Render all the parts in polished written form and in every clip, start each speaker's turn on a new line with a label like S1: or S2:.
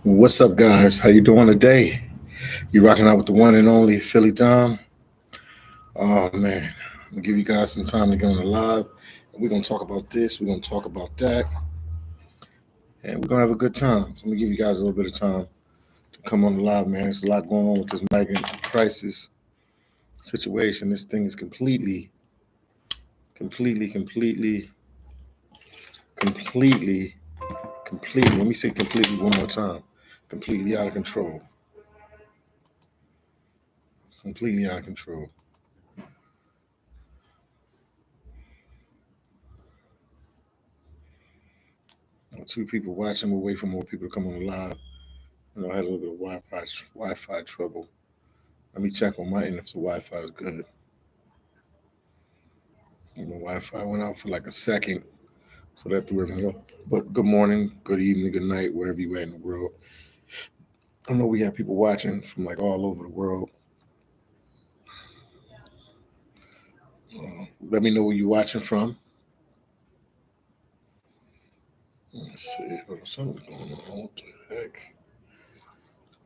S1: What's up, guys? How you doing today? You rocking out with the one and only phillydom. Oh man, I'm gonna give you guys some time to get on the live. We're gonna talk about this. We're gonna talk about that, and we're gonna have a good time. So I'm gonna give you guys a little bit of time to come on the live, man. There's a lot going on with this migrant crisis situation. This thing is completely, completely, completely. Let me say completely one more time. Completely out of control. Completely out of control. Two people watching. We'll wait for more people to come on the live. I had a little bit of Wi-Fi trouble. Let me check on my end if the Wi-Fi is good. My Wi-Fi went out for like a second, so that threw everything off. But good morning, good evening, good night, wherever you at in the world. I know we have people watching from like all over the world. Let me know where you're watching from. Let's see. Hold on, something's going on. What the heck?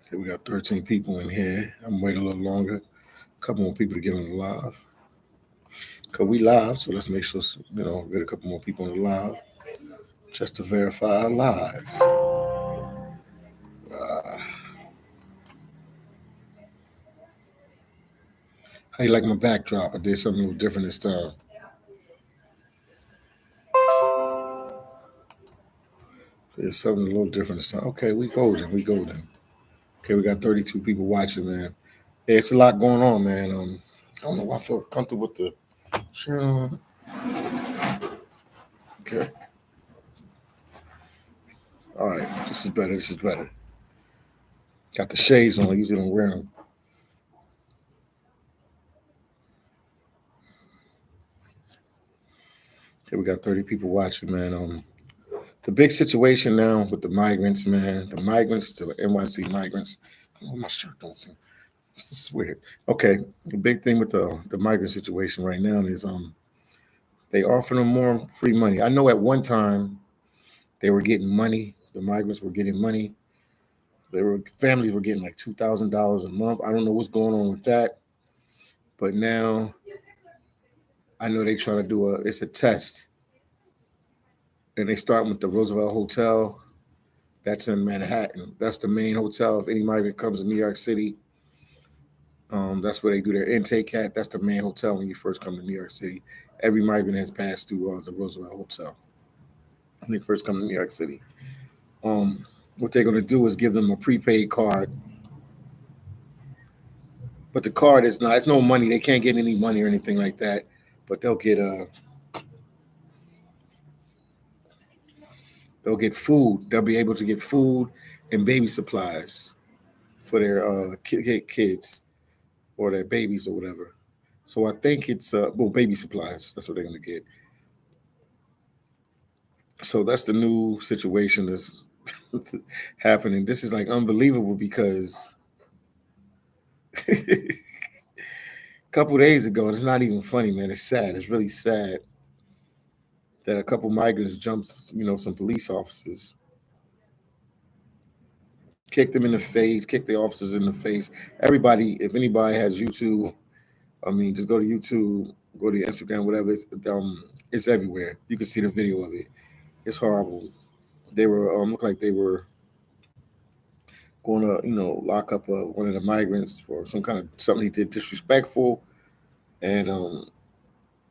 S1: Okay, we got 13 people in here. I'm waiting a little longer. A couple more people to get on the live. Cause we live, so let's make sure get a couple more people on the live just to verify live. Uh, how you like my backdrop? I did something a little different this time. Did something a little different this time. Okay, we golden. We golden. Okay, we got 32 people watching, man. Yeah, it's a lot going on, man. I don't know why I feel comfortable with the shirt on. Okay. All right. This is better. This is better. Got the shades on. I usually don't wear them. Okay, we got 30 people watching, man. The big situation now with the migrants, man. The migrants, the NYC migrants. Oh, my shirt don't seem. This is weird. Okay, the big thing with the migrant situation right now is they offer them more free money. I know at one time they were getting money. The migrants were getting money. Families were getting like $2,000 a month. I don't know what's going on with that, but now I know they try to do it's a test, and they start with the Roosevelt Hotel. That's in Manhattan. That's the main hotel. If any migrant comes to New York City, that's where they do their intake at. That's the main hotel when you first come to New York City. Every migrant has passed through the Roosevelt Hotel when they first come to New York City. What they're going to do is give them a prepaid card, but the card is not. It's no money. They can't get any money or anything like that. But they'll get food. They'll be able to get food and baby supplies for their kids or their babies or whatever. So I think it's baby supplies. That's what they're going to get. So that's the new situation that's happening. This is like unbelievable because a couple days ago, and it's not even funny, man. It's sad. It's really sad that a couple migrants jumped, some police officers, kicked them in the face, kicked the officers in the face. Everybody, if anybody has YouTube, I mean, just go to YouTube, go to Instagram, whatever. It's everywhere. You can see the video of it. It's horrible. They were looked like they were going to, lock up one of the migrants for some kind of something he did disrespectful, and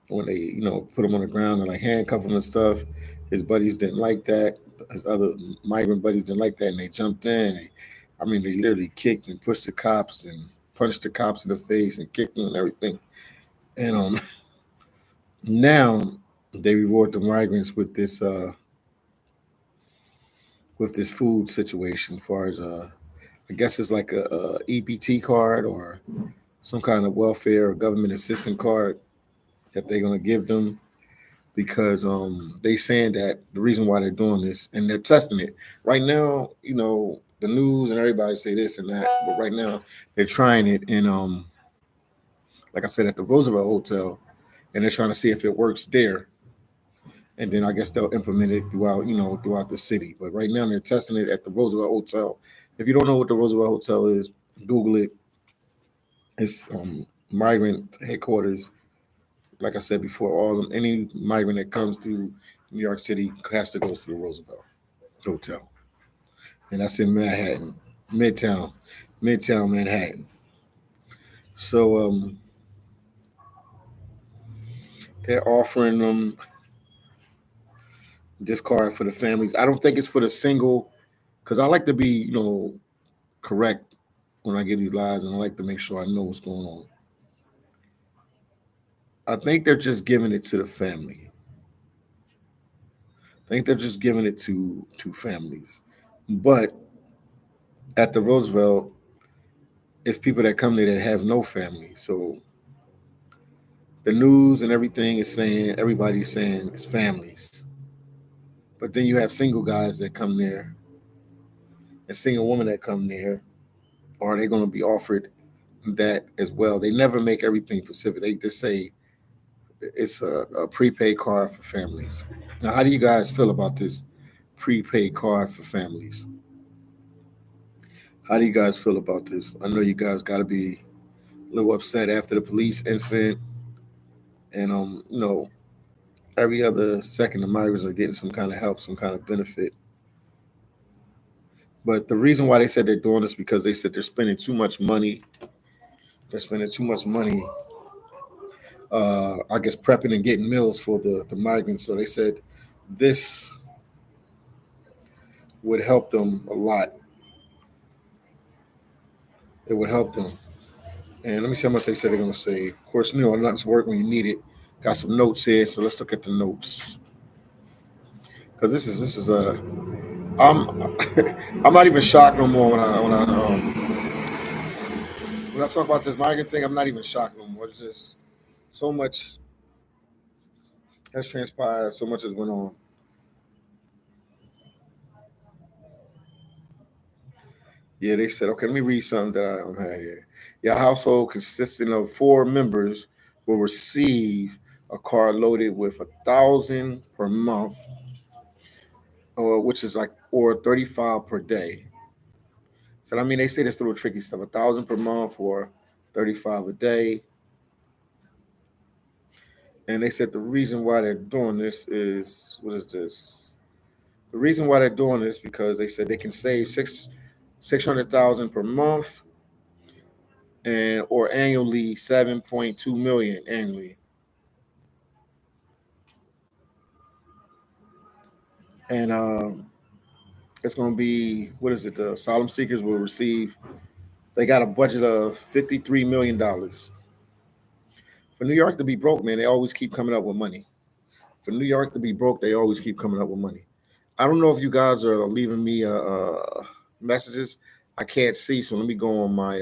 S1: when they, put him on the ground and like handcuff him and stuff, his buddies didn't like that. His other migrant buddies didn't like that, and they jumped in. They literally kicked and pushed the cops and punched the cops in the face and kicked them and everything. And now they reward the migrants with this food situation. As far as I guess it's like a EBT card or some kind of welfare or government assistance card that they're gonna give them because they saying that the reason why they're doing this and they're testing it right now. The news and everybody say this and that, but right now they're trying it in like I said, at the Roosevelt Hotel, and they're trying to see if it works there. and then I guess they'll implement it throughout, throughout the city. But right now they're testing it at the Roosevelt Hotel. If you don't know what the Roosevelt Hotel is, Google it. It's migrant headquarters. Like I said before, any migrant that comes to New York City has to go through the Roosevelt Hotel, and that's in Manhattan, Midtown, Midtown Manhattan. So they're offering them this card for the families. I don't think it's for the single, because I like to be, correct when I get these lies, and I like to make sure I know what's going on. I think they're just giving it to the family. I think they're just giving it to families, but at the Roosevelt, it's people that come there that have no family. So the news and everything is saying, everybody's saying it's families. But then you have single guys that come there and single women that come there. Are they going to be offered that as well? They never make everything specific. They just say it's a prepaid card for families. Now, how do you guys feel about this prepaid card for families? How do you guys feel about this? I know you guys got to be a little upset after the police incident, and every other second the migrants are getting some kind of help, some kind of benefit. But the reason why they said they're doing this because they said they're spending too much money. They're spending too much money, I guess, prepping and getting meals for the migrants. So they said this would help them a lot. It would help them. And let me see how much they said they're going to save. Of course, nothing's work when you need it. Got some notes here, so let's look at the notes. Because this is a I'm I'm not even shocked no more when I talk about this migrant thing. I'm not even shocked no more. It's just so much has transpired, so much has went on. Yeah, they said, okay, let me read something that I had here. Your household consisting of four members will receive a card loaded with 1,000 per month, or which is like or 35 per day. So I mean, they say this little tricky stuff: 1,000 per month or 35 a day. And they said the reason why they're doing this is what is this? The reason why they're doing this because they said they can save 600,000 per month and or annually 7.2 million annually. And it's going to be what is it? The asylum seekers will receive. They got a budget of $53 million. For New York to be broke, man, they always keep coming up with money. For New York to be broke, they always keep coming up with money. I don't know if you guys are leaving me messages. I can't see, so let me go on my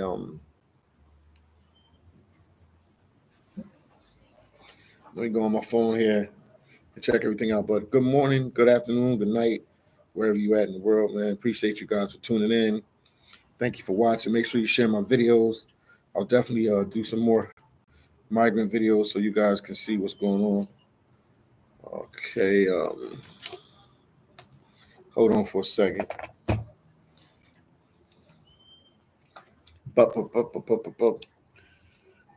S1: let me go on my phone here and check everything out. But good morning, good afternoon, good night, wherever you at in the world, man. Appreciate you guys for tuning in. Thank you for watching. Make sure you share my videos. I'll definitely do some more migrant videos so you guys can see what's going on. Okay, hold on for a second.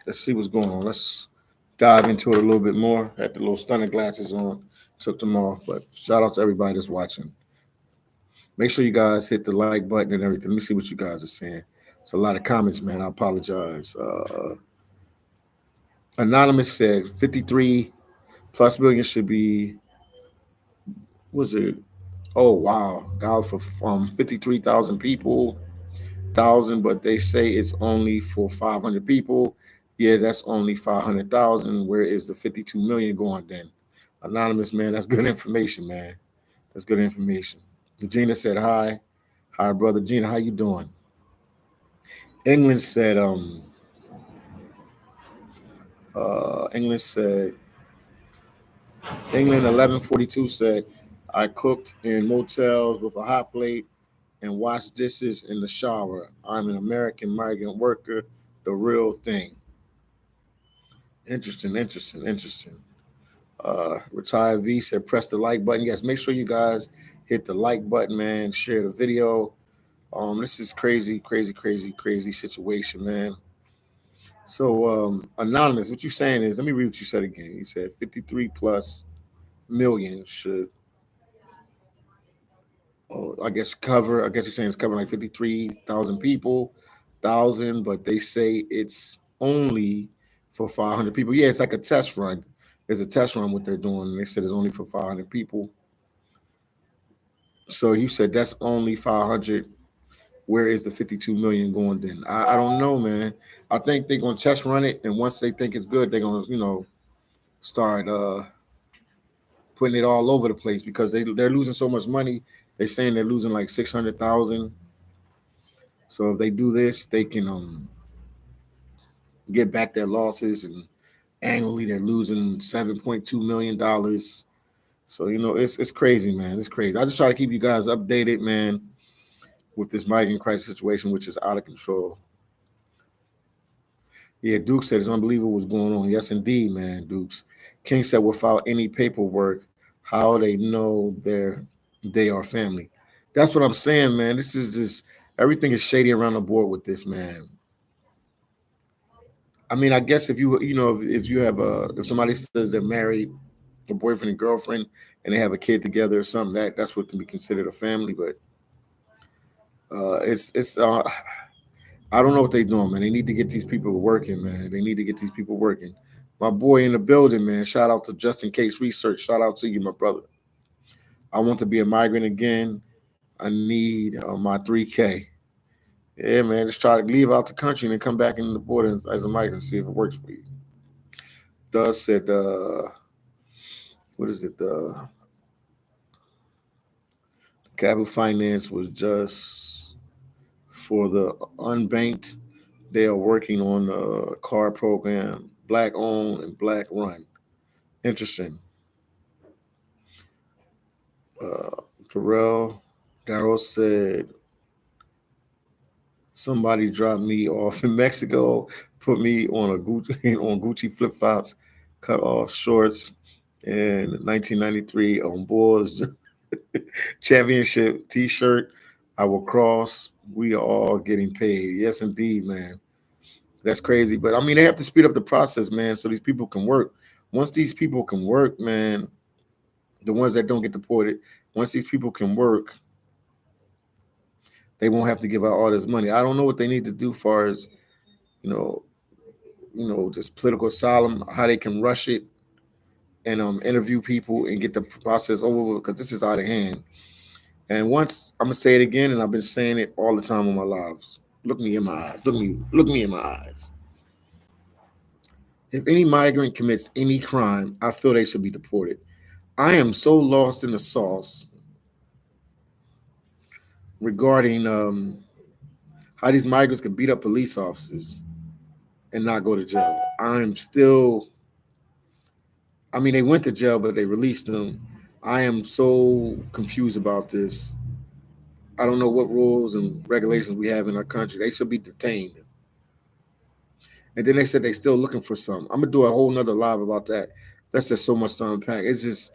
S1: Let's see what's going on. Let's dive into it a little bit more. Had the little stunner glasses on, took them off. But shout out to everybody that's watching. Make sure you guys hit the like button and everything. Let me see what you guys are saying. It's a lot of comments, man. I apologize. Anonymous said 53 plus million should be, was it? Oh, wow. Guys, for 53,000 people, thousand, but they say it's only for 500 people. Yeah, that's only 500,000. Where is the 52 million going then? Anonymous, man, that's good information, man. That's good information. Gina said hi. Hi, brother Gina. How you doing? England said, England said, England 1142 said, I cooked in motels with a hot plate and washed dishes in the shower. I'm an American migrant worker, the real thing. Interesting, interesting, interesting. Retired V said press the like button. Yes, make sure you guys hit the like button, man. Share the video. This is crazy, crazy, crazy, crazy situation, man. So, Anonymous, what you saying is, let me read what you said again. You said 53 plus million should, I guess you're saying it's covering like 53,000 people, thousand, but they say it's only for 500 people. Yeah, it's like a test run. It's a test run what they're doing. And they said it's only for 500 people. So you said that's only 500. Where is the 52 million going then? I don't know, man. I think they're going to test run it. And once they think it's good, they're going to, start putting it all over the place because they're losing so much money. They're saying they're losing like 600,000. So if they do this, they can get back their losses, and annually they're losing $7.2 million. So it's crazy, man. It's crazy. I just try to keep you guys updated, man, with this migrant crisis situation, which is out of control. Yeah, Duke said it's unbelievable what's going on. Yes, indeed, man, Dukes. King said without any paperwork, how they know they are family. That's what I'm saying, man. This is just everything is shady around the board with this, man. I mean, I guess if you have if somebody says they're married, a boyfriend and girlfriend, and they have a kid together or something, that's what can be considered a family. But it's I don't know what they're doing, man. They need to get these people working, man. They need to get these people working. My boy in the building, man. Shout out to Just in Case Research. Shout out to you, my brother. I want to be a migrant again. I need my 3K. Yeah, man. Just try to leave out the country and then come back into the border as a migrant, see if it works for you. Does said, what is it? Capital Finance was just for the unbanked. They are working on a car program, black owned and black run. Interesting. Uh, Darrell said somebody dropped me off in Mexico, put me on a Gucci on Gucci flip flops, cut off shorts in 1993 on Bulls championship T-shirt. I will cross. We are all getting paid. Yes, indeed, man. That's crazy. But I mean, they have to speed up the process, man, so these people can work. Once these people can work, man, the ones that don't get deported, once these people can work, they won't have to give out all this money. I don't know what they need to do far as, you know, this political asylum, how they can rush it and interview people and get the process over with because this is out of hand. And once I'm gonna say it again, and I've been saying it all the time in my lives. Look me in my eyes. Look me in my eyes. If any migrant commits any crime, I feel they should be deported. I am so lost in the sauce regarding how these migrants could beat up police officers and not go to jail. I'm still, I mean, they went to jail, but they released them. I am so confused about this. I don't know what rules and regulations we have in our country. They should be detained. And then they said they still looking for some. I'm gonna do a whole nother live about that. That's just so much to unpack. It's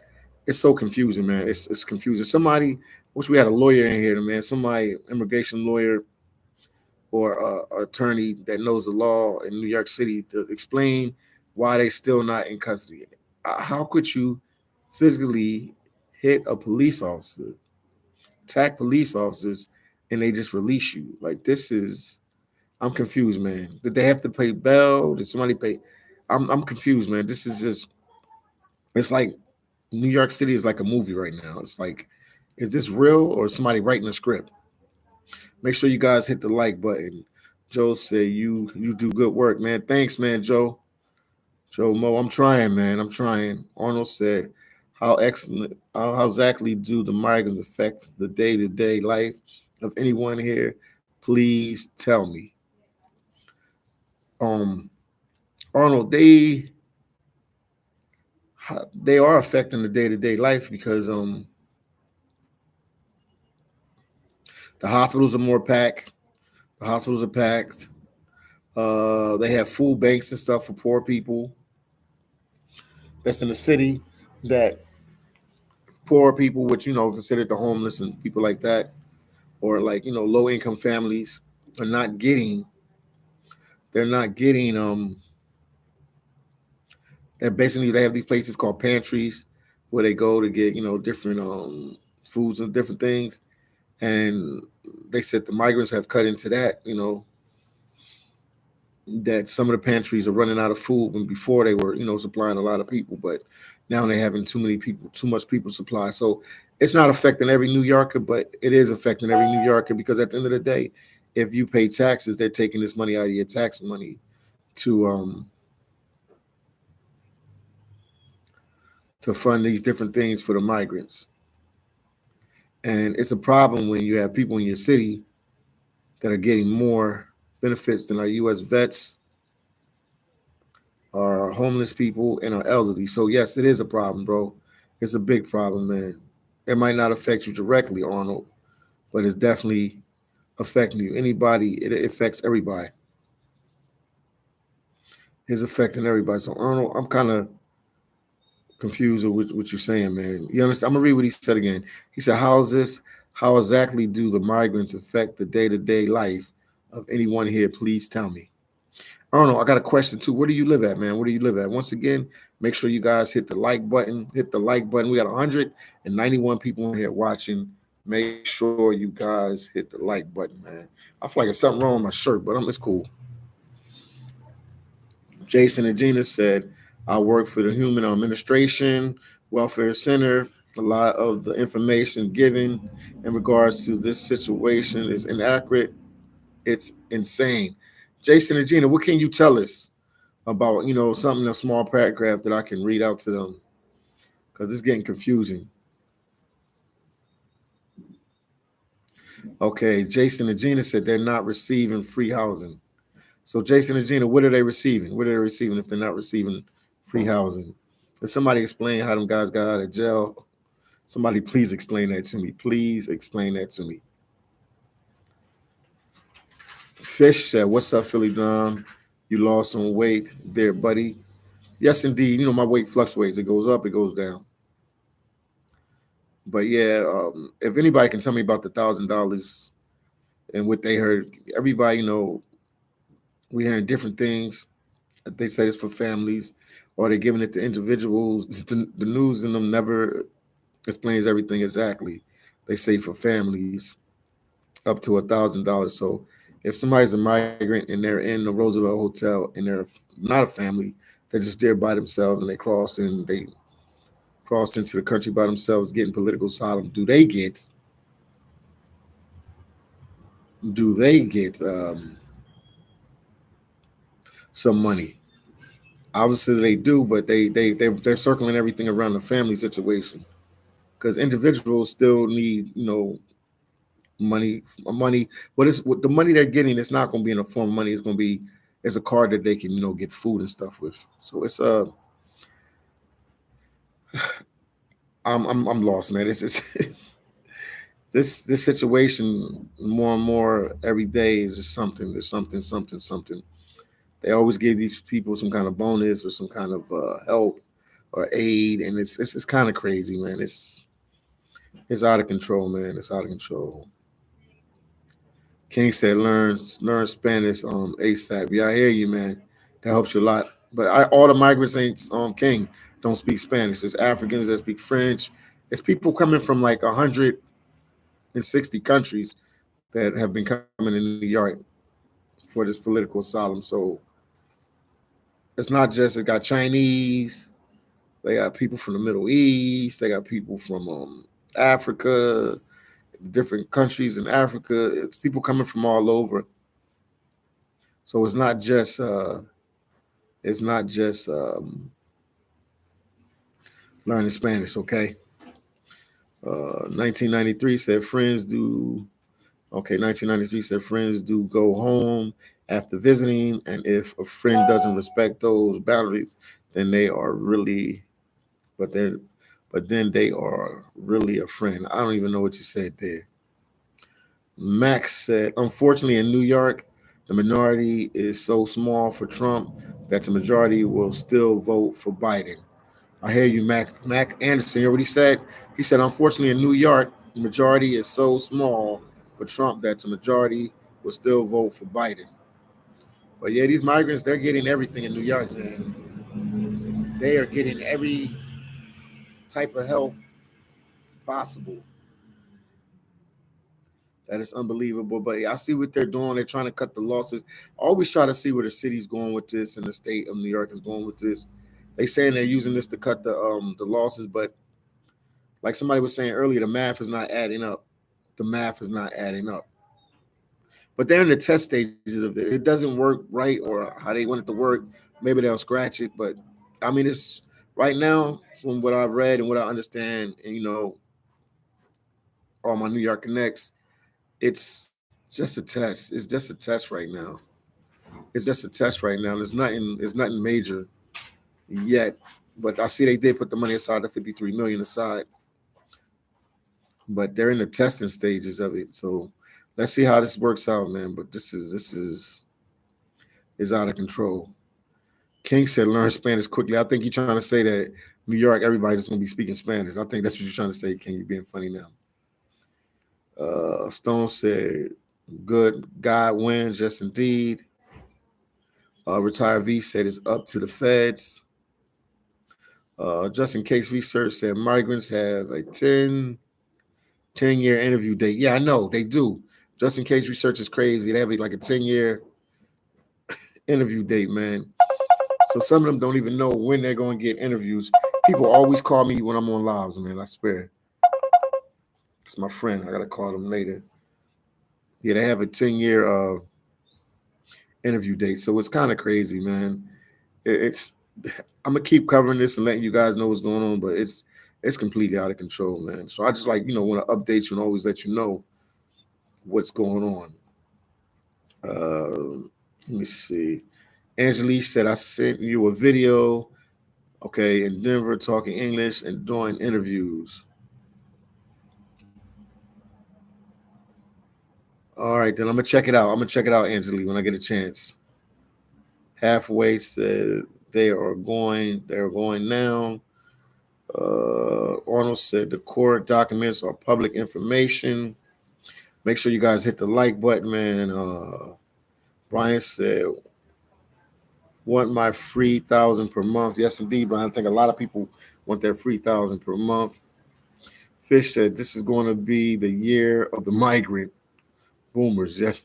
S1: so confusing, man. It's confusing. Somebody, wish we had a lawyer in here, man. Somebody, immigration lawyer or attorney that knows the law in New York City to explain why they still not in custody. How could you physically hit a police officer, attack police officers, and they just release you? Like this is, I'm confused, man. Did they have to pay bail? Did somebody pay? I'm confused, man. This is just, it's like New York City is like a movie right now. It's like, is this real or somebody writing a script? Make sure you guys hit the like button. Joe said you do good work, man. Thanks, man, Joe. Joe Mo, I'm trying, man. I'm trying. Arnold said, how exactly do the migrants affect the day-to-day life of anyone here? Please tell me. Um, Arnold, they are affecting the day-to-day life because the hospitals are more packed. The hospitals are packed. They have food banks and stuff for poor people that's in the city. that poor people, which considered the homeless and people like that, or like low income families, are not getting. They're not getting. And basically, they have these places called pantries where they go to get different foods and different things. And they said the migrants have cut into that. That some of the pantries are running out of food when before they were supplying a lot of people, but now they're having too many people, too much people supply. So it's not affecting every New Yorker, but it is affecting every New Yorker because at the end of the day, if you pay taxes, they're taking this money out of your tax money to fund these different things for the migrants. And it's a problem when you have people in your city that are getting more benefits than our U.S. vets, our homeless people, and our elderly. So yes, it is a problem, bro. It's a big problem, man. It might not affect you directly, Arnold, but it's definitely affecting you. Anybody, it affects everybody. It's affecting everybody. So Arnold, I'm kind of confused with what you're saying, man. You understand? I'm gonna read what he said again. He said, "How is this? How exactly do the migrants affect the day-to-day life of anyone here? Please tell me." Arnold, I got a question too. Where do you live at, man? Where do you live at? Once again, make sure you guys hit the like button. Hit the like button. We got 191 people in here watching. Make sure you guys hit the like button, man. I feel like there's something wrong with my shirt, but it's cool. Jason and Gina said, I work for the Human Administration Welfare Center. A lot of the information given in regards to this situation is inaccurate. It's insane. Jason and Gina, what can you tell us about, something, a small paragraph that I can read out to them? Because it's getting confusing. Okay, Jason and Gina said they're not receiving free housing. So Jason and Gina, what are they receiving? What are they receiving if they're not receiving free housing? If somebody explain how them guys got out of jail, somebody please explain that to me. Please explain that to me. Fish said, "What's up, Philly Dom? You lost some weight there, buddy." Yes, indeed. My weight fluctuates. It goes up, it goes down. But yeah, if anybody can tell me about the $1,000 and what they heard, everybody, we're hearing different things. They say it's for families, or they're giving it to individuals. The news in them never explains everything exactly. They say for families up to $1,000. So if somebody's a migrant and they're in the Roosevelt Hotel and they're not a family, they're just there by themselves and they crossed into the country by themselves getting political asylum, do they get some money? Obviously they do, but they're circling everything around the family situation because individuals still need money. What the money they're getting is not going to be in the form of money. It's going to be it's a card that they can get food and stuff with. So it's I'm lost, man. It's this situation more and more every day is just something. There's something. They always give these people some kind of bonus or some kind of help or aid, and it's kind of crazy, man. It's out of control, man. It's out of control. King said, "Learn Spanish ASAP." Yeah, I hear you, man. That helps you a lot. But all the migrants ain't King don't speak Spanish. There's Africans that speak French. It's people coming from like 160 countries that have been coming in New York for this political asylum. So it's not just it got Chinese. They got people from the Middle East. They got people from Africa, different countries in Africa. It's people coming from all over. So it's not just learning Spanish. Okay. 1993 said friends do. Okay, 1993 said friends do go home after visiting, and if a friend doesn't respect those boundaries, then they are really, but then, but then they are really a friend. I don't even know what you said there. Max said, unfortunately, in New York, the minority is so small for Trump that the majority will still vote for Biden. I hear you, Mac Anderson. You heard what he said? He said, unfortunately, in New York, the majority is so small for Trump that the majority will still vote for Biden. But yeah, these migrants, they're getting everything in New York, man. They are getting every type of help possible. That is unbelievable. But yeah, I see what they're doing. They're trying to cut the losses. I always try to see where the city's going with this and the state of New York is going with this. They saying they're using this to cut the losses, but like somebody was saying earlier, the math is not adding up. The math is not adding up. But they're in the test stages of it. It doesn't work right or how they want it to work. Maybe they'll scratch it. But I mean, it's right now from what I've read and what I understand, and all my New York connects, it's just a test. It's just a test right now. It's just a test right now. There's nothing. It's nothing major yet. But I see they did put the money aside, the 53 million aside. But they're in the testing stages of it. So let's see how this works out, man. But this is out of control. King said, learn Spanish quickly. I think you're trying to say that New York, everybody's going to be speaking Spanish. I think that's what you're trying to say, King. You're being funny now. Stone said, good. God wins. Yes, indeed. Retired V said, it's up to the feds. Just in case research said migrants have a 10-year interview date. Yeah, I know. They do. Just in case research is crazy. They have like a 10-year interview date, man. So some of them don't even know when they're going to get interviews. People always call me when I'm on lives, man. I swear. It's my friend. I got to call them later. Yeah, they have a 10-year interview date. So it's kind of crazy, man. It's I'm going to keep covering this and letting you guys know what's going on, but it's completely out of control, man. So I just want to update you and always let you know what's going on. Let me see. Angelique said, I sent you a video, okay, in Denver talking English and doing interviews. All right, then I'm gonna check it out. I'm gonna check it out, Angelique, when I get a chance. Halfway said they're going now. Arnold said the court documents are public information. Make sure you guys hit the like button, man. Brian said, want my free 1,000 per month. Yes, indeed, Brian. I think a lot of people want their free 1,000 per month. Fish said this is going to be the year of the migrant boomers. Yes.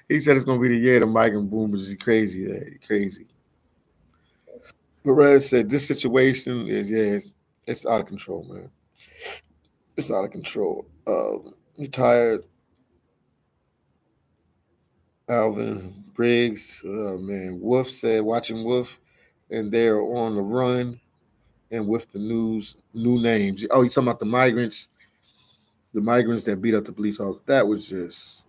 S1: He said it's going to be the year of the migrant boomers. He's crazy. Crazy. Perez said this situation is, it's out of control, man. It's out of control. Retired Alvin Briggs, man. Wolf said, watching Wolf, and they're on the run. And with the new names. Oh, you talking about the migrants that beat up the police officers? That was just,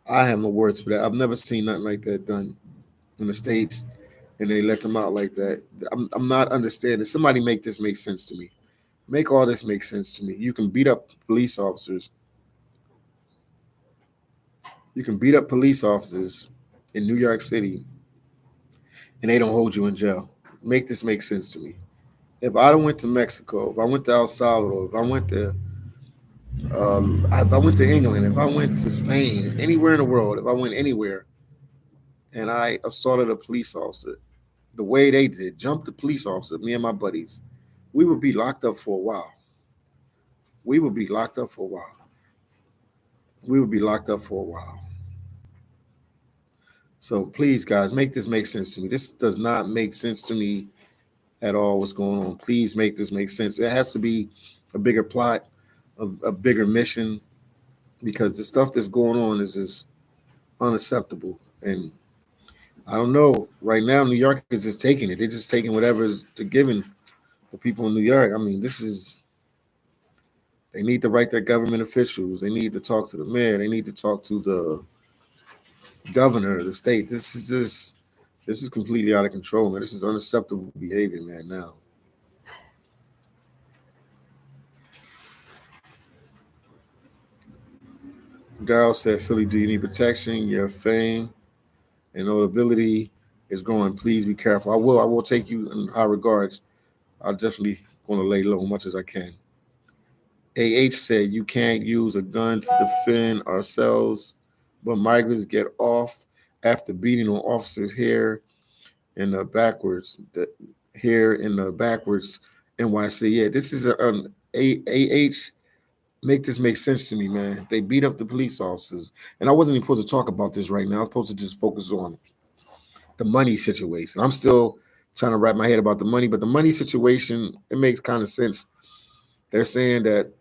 S1: I have no words for that. I've never seen nothing like that done in the States, and they let them out like that. I'm not understanding. Somebody make this make sense to me. Make all this make sense to me. You can beat up police officers. You can beat up police officers in New York City, and they don't hold you in jail. Make this make sense to me. If I went to Mexico, if I went to El Salvador, if I went to England, if I went to Spain, anywhere in the world, if I went anywhere, and I assaulted a police officer, the way they did, jumped the police officer, me and my buddies, we would be locked up for a while. We would be locked up for a while. We would be locked up for a while. So please, guys, make this make sense to me. This does not make sense to me at all. What's going on? Please make this make sense. It has to be a bigger plot, a bigger mission, because the stuff that's going on is just unacceptable. And I don't know. Right now, New York is just taking it. They're just taking whatever's they're giving the people in New York. I mean, they need to write their government officials. They need to talk to the mayor. They need to talk to the governor of the state. This is completely out of control, man. This is unacceptable behavior, man, now. Daryl said, Philly, do you need protection? Your fame and notability is growing. Please be careful. I will take you in high regards. I'll definitely going to lay low as much as I can. AH said you can't use a gun to defend ourselves, but migrants get off after beating on officers here in the backwards. Here in the backwards NYC. Yeah, this is an AH. Make this make sense to me, man. They beat up the police officers, and I wasn't even supposed to talk about this right now. I was supposed to just focus on the money situation. I'm still trying to wrap my head about the money, but the money situation, it makes kind of sense. They're saying that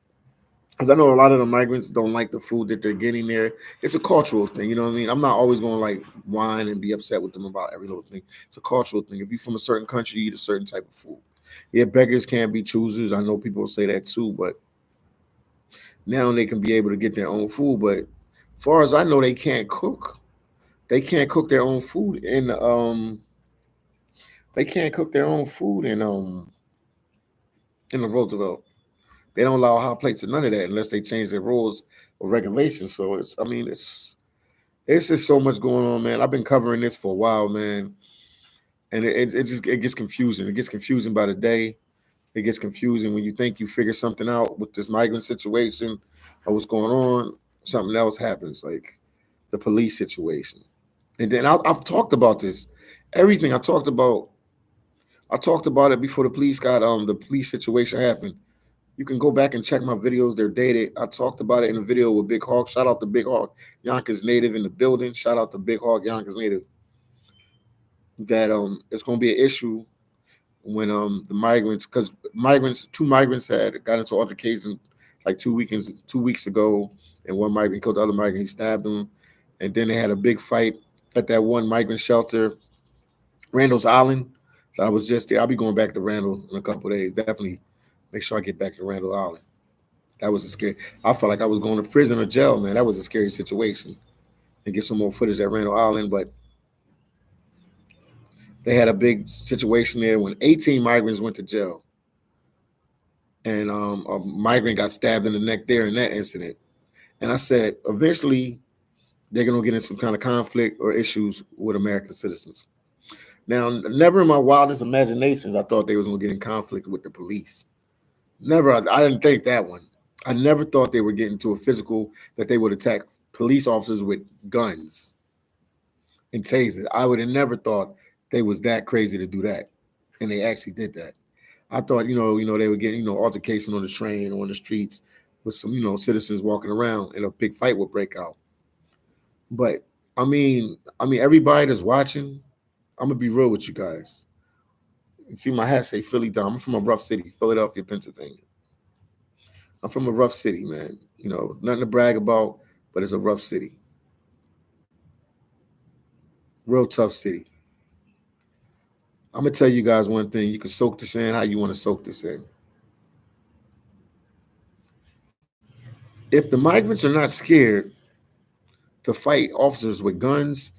S1: because I know a lot of the migrants don't like the food that they're getting there. It's a cultural thing, you know what I mean? I'm not always going to like whine and be upset with them about every little thing. It's a cultural thing. If you're from a certain country, you eat a certain type of food. Yeah, beggars can't be choosers. I know people say that too, but now they can be able to get their own food. But as far as I know, they can't cook. They can't cook their own food they can't cook their own food in the Roosevelt. They don't allow hot plates or none of that unless they change their rules or regulations. So it's just so much going on, man. I've been covering this for a while, man, and it gets confusing. It gets confusing by the day. It gets confusing when you think you figure something out with this migrant situation or what's going on. Something else happens, like the police situation. And then I've talked about this, everything I talked about. I talked about it before the police situation happened. You can go back and check my videos. They're dated. I talked about it in a video with Big Hawk. Shout out to Big Hawk, Yonkers native in the building. Shout out to Big Hawk, Yonkers native. That it's going to be an issue when the migrants, because two migrants had got into altercation like 2 weeks ago, and one migrant killed the other migrant. He stabbed him, and then they had a big fight at that one migrant shelter, Randall's Island. So I was just there. I'll be going back to Randall in a couple of days. Definitely make sure I get back to Randall Island. That was a scary. I felt like I was going to prison or jail, man. That was a scary situation. And get some more footage at Randall Island, but they had a big situation there when 18 migrants went to jail, and a migrant got stabbed in the neck there in that incident. And I said, eventually they're going to get in some kind of conflict or issues with American citizens. Now, never in my wildest imaginations I thought they was going to get in conflict with the police. Never. I didn't think that one. I never thought they would get into a physical that they would attack police officers with guns and tasers. I would have never thought they was that crazy to do that, and they actually did that. I thought, they would get, altercation on the train or on the streets with some, citizens walking around, and a big fight would break out. But everybody that's watching, I'm gonna be real with you guys. You see, my hat say phillydom. I'm from a rough city, Philadelphia, Pennsylvania. I'm from a rough city, man. Nothing to brag about, but it's a rough city, real tough city. I'm gonna tell you guys one thing. You can soak this in how you want to soak this in. If the migrants are not scared to fight officers with guns,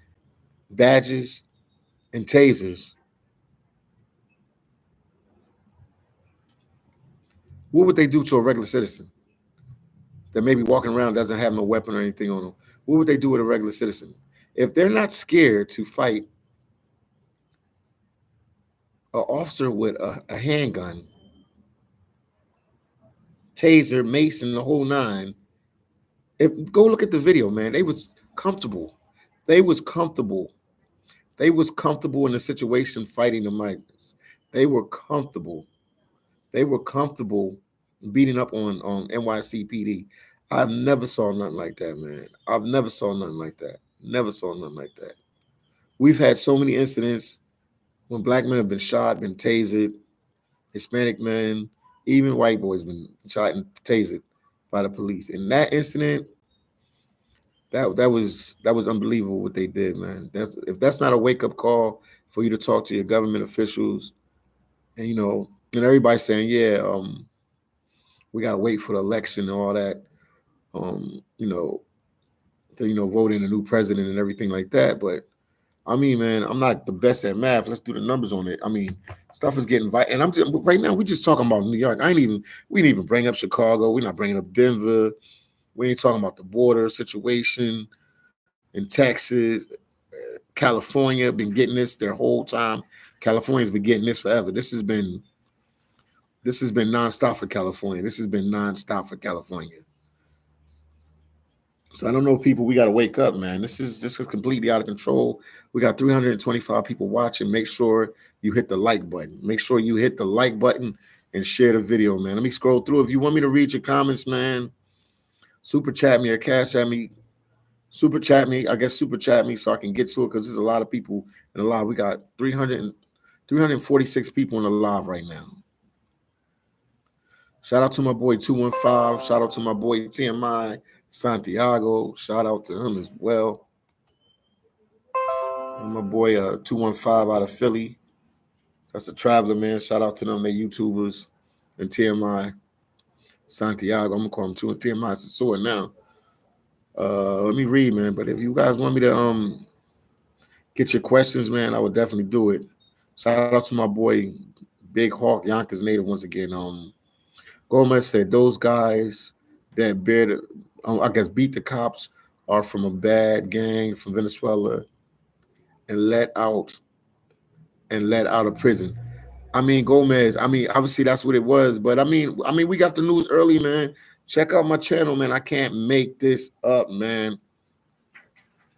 S1: badges, and tasers, what would they do to a regular citizen that maybe walking around doesn't have no weapon or anything on them? What would they do with a regular citizen? If they're not scared to fight an officer with a handgun, taser, mace, and the whole nine, if go look at the video, man, they was comfortable. They was comfortable. They was comfortable in the situation fighting the migrants. They were comfortable. They were comfortable beating up on NYCPD. I've never saw nothing like that, man. I've never saw nothing like that. Never saw nothing like that. We've had so many incidents when black men have been shot, been tasered, Hispanic men, even white boys been shot and tasered by the police. In that incident, that was unbelievable what they did, man. If that's not a wake up call for you to talk to your government officials, and and everybody's saying, yeah, we gotta wait for the election and all that, um, you know, to vote in a new president and everything like that. But man, I'm not the best at math. Let's do the numbers on it. Stuff is getting vital, and right now we're just talking about New York. We didn't even bring up Chicago. We're not bringing up Denver. We ain't talking about the border situation in Texas. California been getting this their whole time. California's been getting this forever. This has been This has been nonstop for California. This has been nonstop for California. So I don't know, people. We got to wake up, man. This is completely out of control. We got 325 people watching. Make sure you hit the like button. Make sure you hit the like button and share the video, man. Let me scroll through. If you want me to read your comments, man, super chat me or cash at me. Super chat me. I guess super chat me so I can get to it because there's a lot of people in the live. We got 346 people in the live right now. Shout out to my boy 215. Shout out to my boy TMI Santiago. Shout out to him as well. And my boy 215 out of Philly. That's a traveler, man. Shout out to them. They YouTubers. And TMI Santiago. I'm gonna call him TMI. It's a sword now. Let me read, man. But if you guys want me to get your questions, man, I would definitely do it. Shout out to my boy Big Hawk, Yonkers native once again. Gomez said those guys that beat the cops are from a bad gang from Venezuela and let out of prison. I mean, Gomez, I mean, obviously that's what it was, but I mean, we got the news early, man. Check out my channel, man. I can't make this up, man.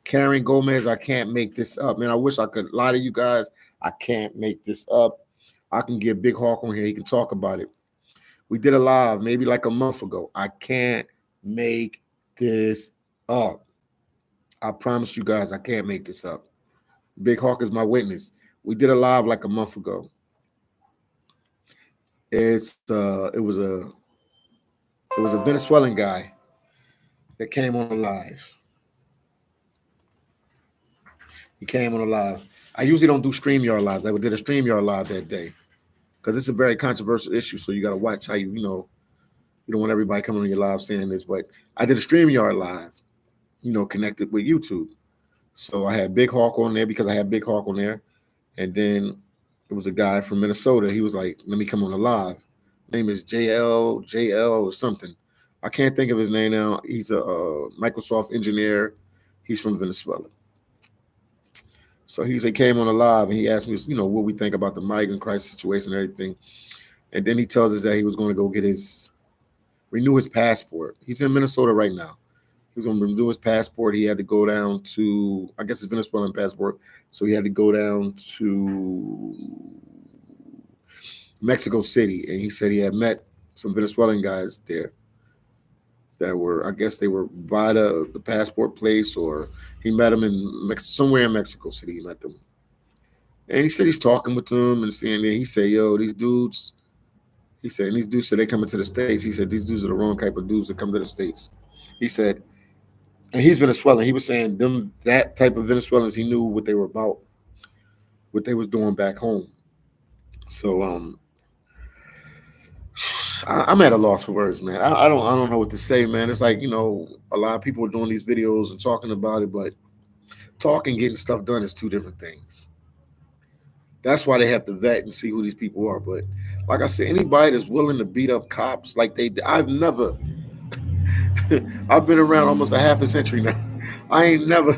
S1: Karen Gomez, I can't make this up, man. I wish I could lie to you guys. I can't make this up. I can get Big Hawk on here. He can talk about it. We did a live maybe like a month ago. I can't make this up. I promise you guys, I can't make this up. Big Hawk is my witness. We did a live like a month ago. It was a Venezuelan guy that came on the live. He came on the live. I usually don't do StreamYard lives. I did a StreamYard live that day because it's a very controversial issue. So you got to watch how you don't want everybody coming on your live saying this. But I did a StreamYard live, connected with YouTube. So I had Big Hawk on there because I had Big Hawk on there. And then it was a guy from Minnesota. He was like, let me come on the live. Name is JL or something. I can't think of his name now. He's a Microsoft engineer. He's from Venezuela. So he came on the live and he asked me, what we think about the migrant crisis situation and everything. And then he tells us that he was going to go renew his passport. He's in Minnesota right now. He was going to renew his passport. He had to go down to, I guess it's Venezuelan passport. So he had to go down to Mexico City. And he said he had met some Venezuelan guys there that were, I guess they were by the passport place, or he met them in somewhere in Mexico City. He met them. And he said he's talking with them and seeing there. He said, yo, these dudes, said they coming to the States. He said, these dudes are the wrong type of dudes that come to the States. He said, and he's Venezuelan. He was saying that type of Venezuelans, he knew what they were about, what they was doing back home. So I'm at a loss for words, man. I don't know what to say, man. It's like, a lot of people are doing these videos and talking about it, but talking, getting stuff done is two different things. That's why they have to vet and see who these people are. But like I said, anybody that's willing to beat up cops like they did, I've been around almost a half a century now. I've never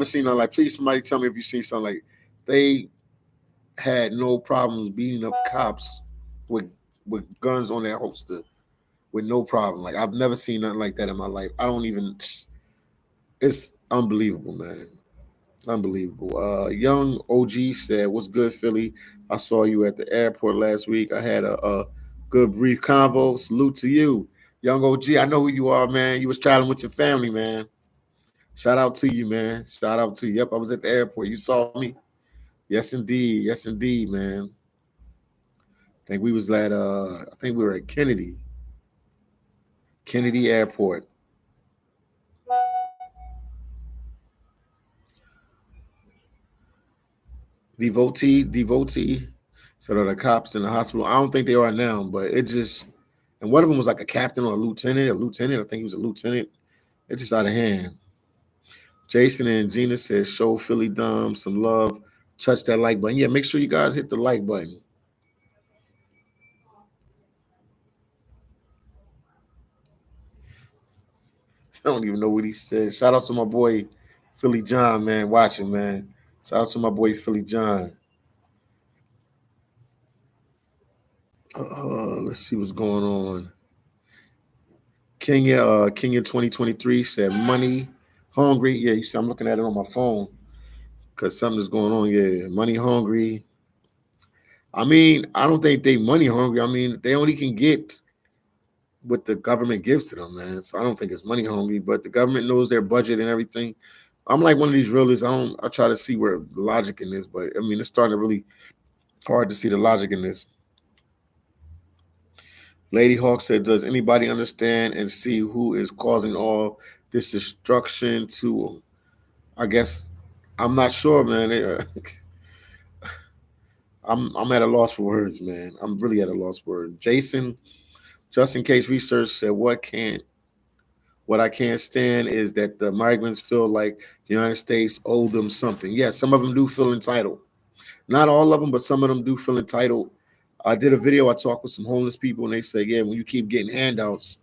S1: seen nothing like, please somebody tell me if you seen something like, they had no problems beating up cops with guns on their holster with no problem. Like, I've never seen nothing like that in my life. It's unbelievable, man. Unbelievable. Young OG said, what's good, Philly? I saw you at the airport last week. I had a good brief convo. Salute to you. Young OG, I know who you are, man. You was traveling with your family, man. Shout out to you, man. Shout out to you. Yep, I was at the airport. You saw me. Yes, indeed. Yes, indeed, man. I think we were at Kennedy Airport. Devotee. So the cops in the hospital. I don't think they are now, but it just, and one of them was like a captain or a lieutenant. I think he was a lieutenant. It's just out of hand. Jason and Gina said, show phillydom some love. Touch that like button. Yeah, make sure you guys hit the like button. I don't even know what he said. Shout out to my boy Philly John, man, watching, man. Shout out to my boy Philly John. Let's see what's going on. Kenya 2023 said money hungry. Yeah, you see, I'm looking at it on my phone because something's going on. Yeah, money hungry. I mean, I don't think they money hungry. I mean, they only can get what the government gives to them, man. So I don't think it's money hungry, but the government knows their budget and everything. I'm like one of these realists. I try to see where the logic in this, but I mean, it's starting to really hard to see the logic in this. Lady Hawk said, "Does anybody understand and see who is causing all this destruction to?" I guess I'm not sure, man. I'm at a loss for words, man. I'm really at a loss for words. Jason, just in case research said, what I can't stand is that the migrants feel like the United States owe them something. Yes, some of them do feel entitled. Not all of them, but some of them do feel entitled. I did a video. I talked with some homeless people, and they say, "Yeah, when you keep getting handouts,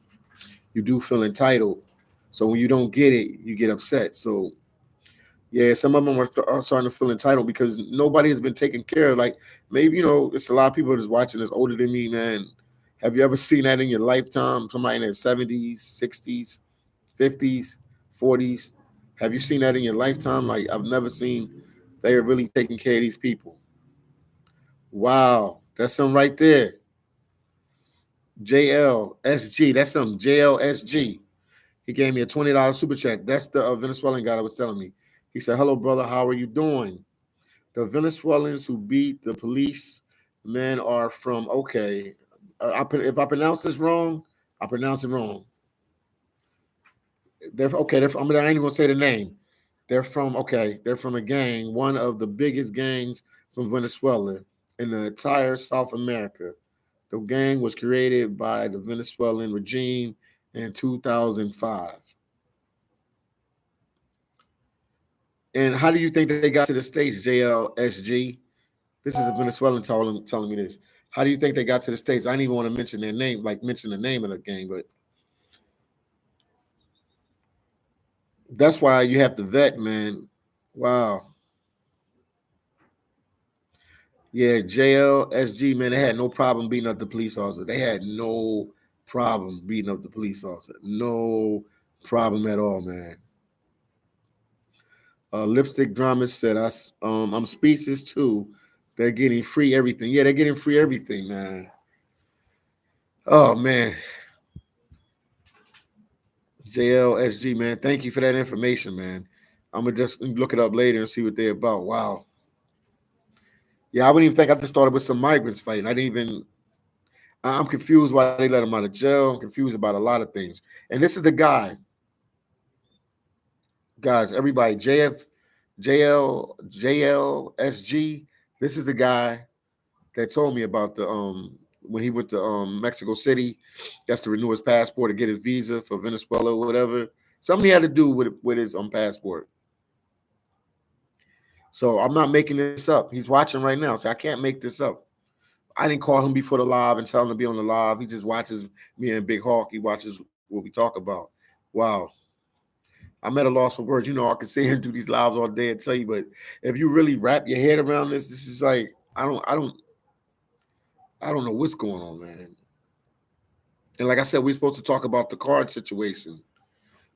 S1: you do feel entitled. So when you don't get it, you get upset." So yeah, some of them are starting to feel entitled because nobody has been taken care of. Like maybe it's a lot of people that's watching that's older than me, man. Have you ever seen that in your lifetime? Somebody in their 70s, 60s, 50s, 40s. Have you seen that in your lifetime? Like I've never seen they are really taking care of these people. Wow, that's something right there. JLSG, that's something. JLSG. He gave me a $20 super chat. That's the Venezuelan guy that was telling me. He said, "Hello, brother. How are you doing? The Venezuelans who beat the police men are from okay. If I pronounce this wrong, I pronounce it wrong. They're okay. I ain't even gonna say the name. They're from okay. They're from a gang, one of the biggest gangs from Venezuela in the entire South America. The gang was created by the Venezuelan regime in 2005. And how do you think they got to the States, JLSG? This is a Venezuelan telling me this. How do you think they got to the States? I didn't even want to mention their name, like mention the name of the gang, but that's why you have to vet, man. Wow. Yeah, JLSG, man, they had no problem beating up the police officer. They had no problem beating up the police officer. No problem at all, man. Lipstick Drama said, I'm speechless too. They're getting free everything. Yeah, they're getting free everything, man. Oh man, JLSG, man. Thank you for that information, man. I'm gonna just look it up later and see what they're about. Wow. Yeah, I wouldn't even think I just started with some migrants fighting. I didn't even. I'm confused why they let him out of jail. I'm confused about a lot of things. And this is the guy, guys. Everybody, JLSG. This is the guy that told me about the when he went to Mexico City, has to renew his passport to get his visa for Venezuela or whatever. Something he had to do with his passport. So I'm not making this up. He's watching right now, so I can't make this up. I didn't call him before the live and tell him to be on the live. He just watches me and Big Hawk. He watches what we talk about. Wow. I'm at a loss for words. I can sit here and do these lives all day and tell you, but if you really wrap your head around this is like I don't know what's going on, man. And like I said, we're supposed to talk about the card situation.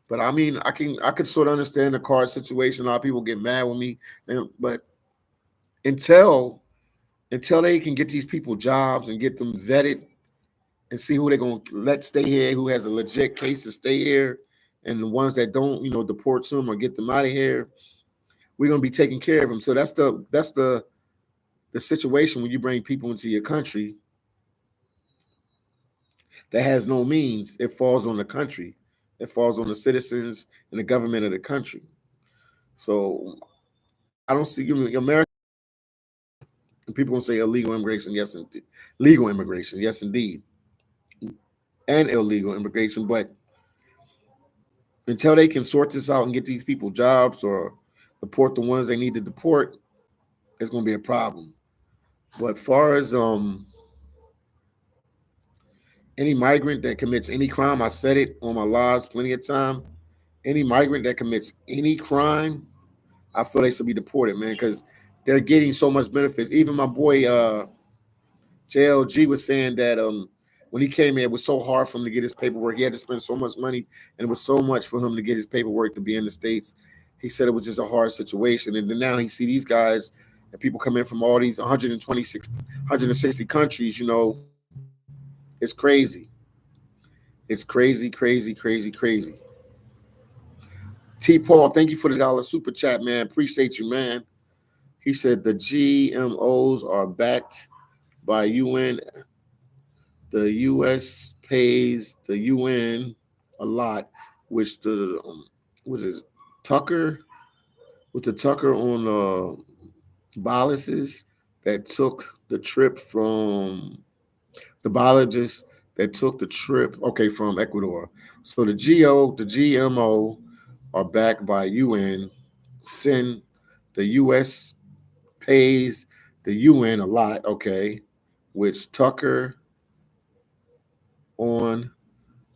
S1: But I mean, I could sort of understand the card situation. A lot of people get mad with me, but until they can get these people jobs and get them vetted and see who they're gonna let stay here, who has a legit case to stay here, and the ones that don't, deport them or get them out of here, we're gonna be taking care of them. So that's the situation when you bring people into your country that has no means. It falls on the country. It falls on the citizens and the government of the country. So I don't see America. People gonna say illegal immigration, yes, indeed. Legal immigration, yes, indeed, and illegal immigration. But until they can sort this out and get these people jobs or deport the ones they need to deport, it's gonna be a problem. But far as any migrant that commits any crime, I said it on my lives plenty of time. Any migrant that commits any crime, I feel they should be deported, man, because they're getting so much benefits. Even my boy JLG was saying that when he came here, it was so hard for him to get his paperwork. He had to spend so much money, and it was so much for him to get his paperwork to be in the States. He said it was just a hard situation. And then now he see these guys and people come in from all these 126, 160 countries. It's crazy. It's crazy, crazy, crazy, crazy. T. Paul, thank you for the dollar super chat, man. Appreciate you, man. He said the GMOs are backed by UN. The U.S. pays the UN a lot, which the was it Tucker with the Tucker on biologists that took the trip from the biologists that took the trip, okay, from Ecuador. So the GMO are backed by UN. Send the U.S. pays the UN a lot, okay, which Tucker on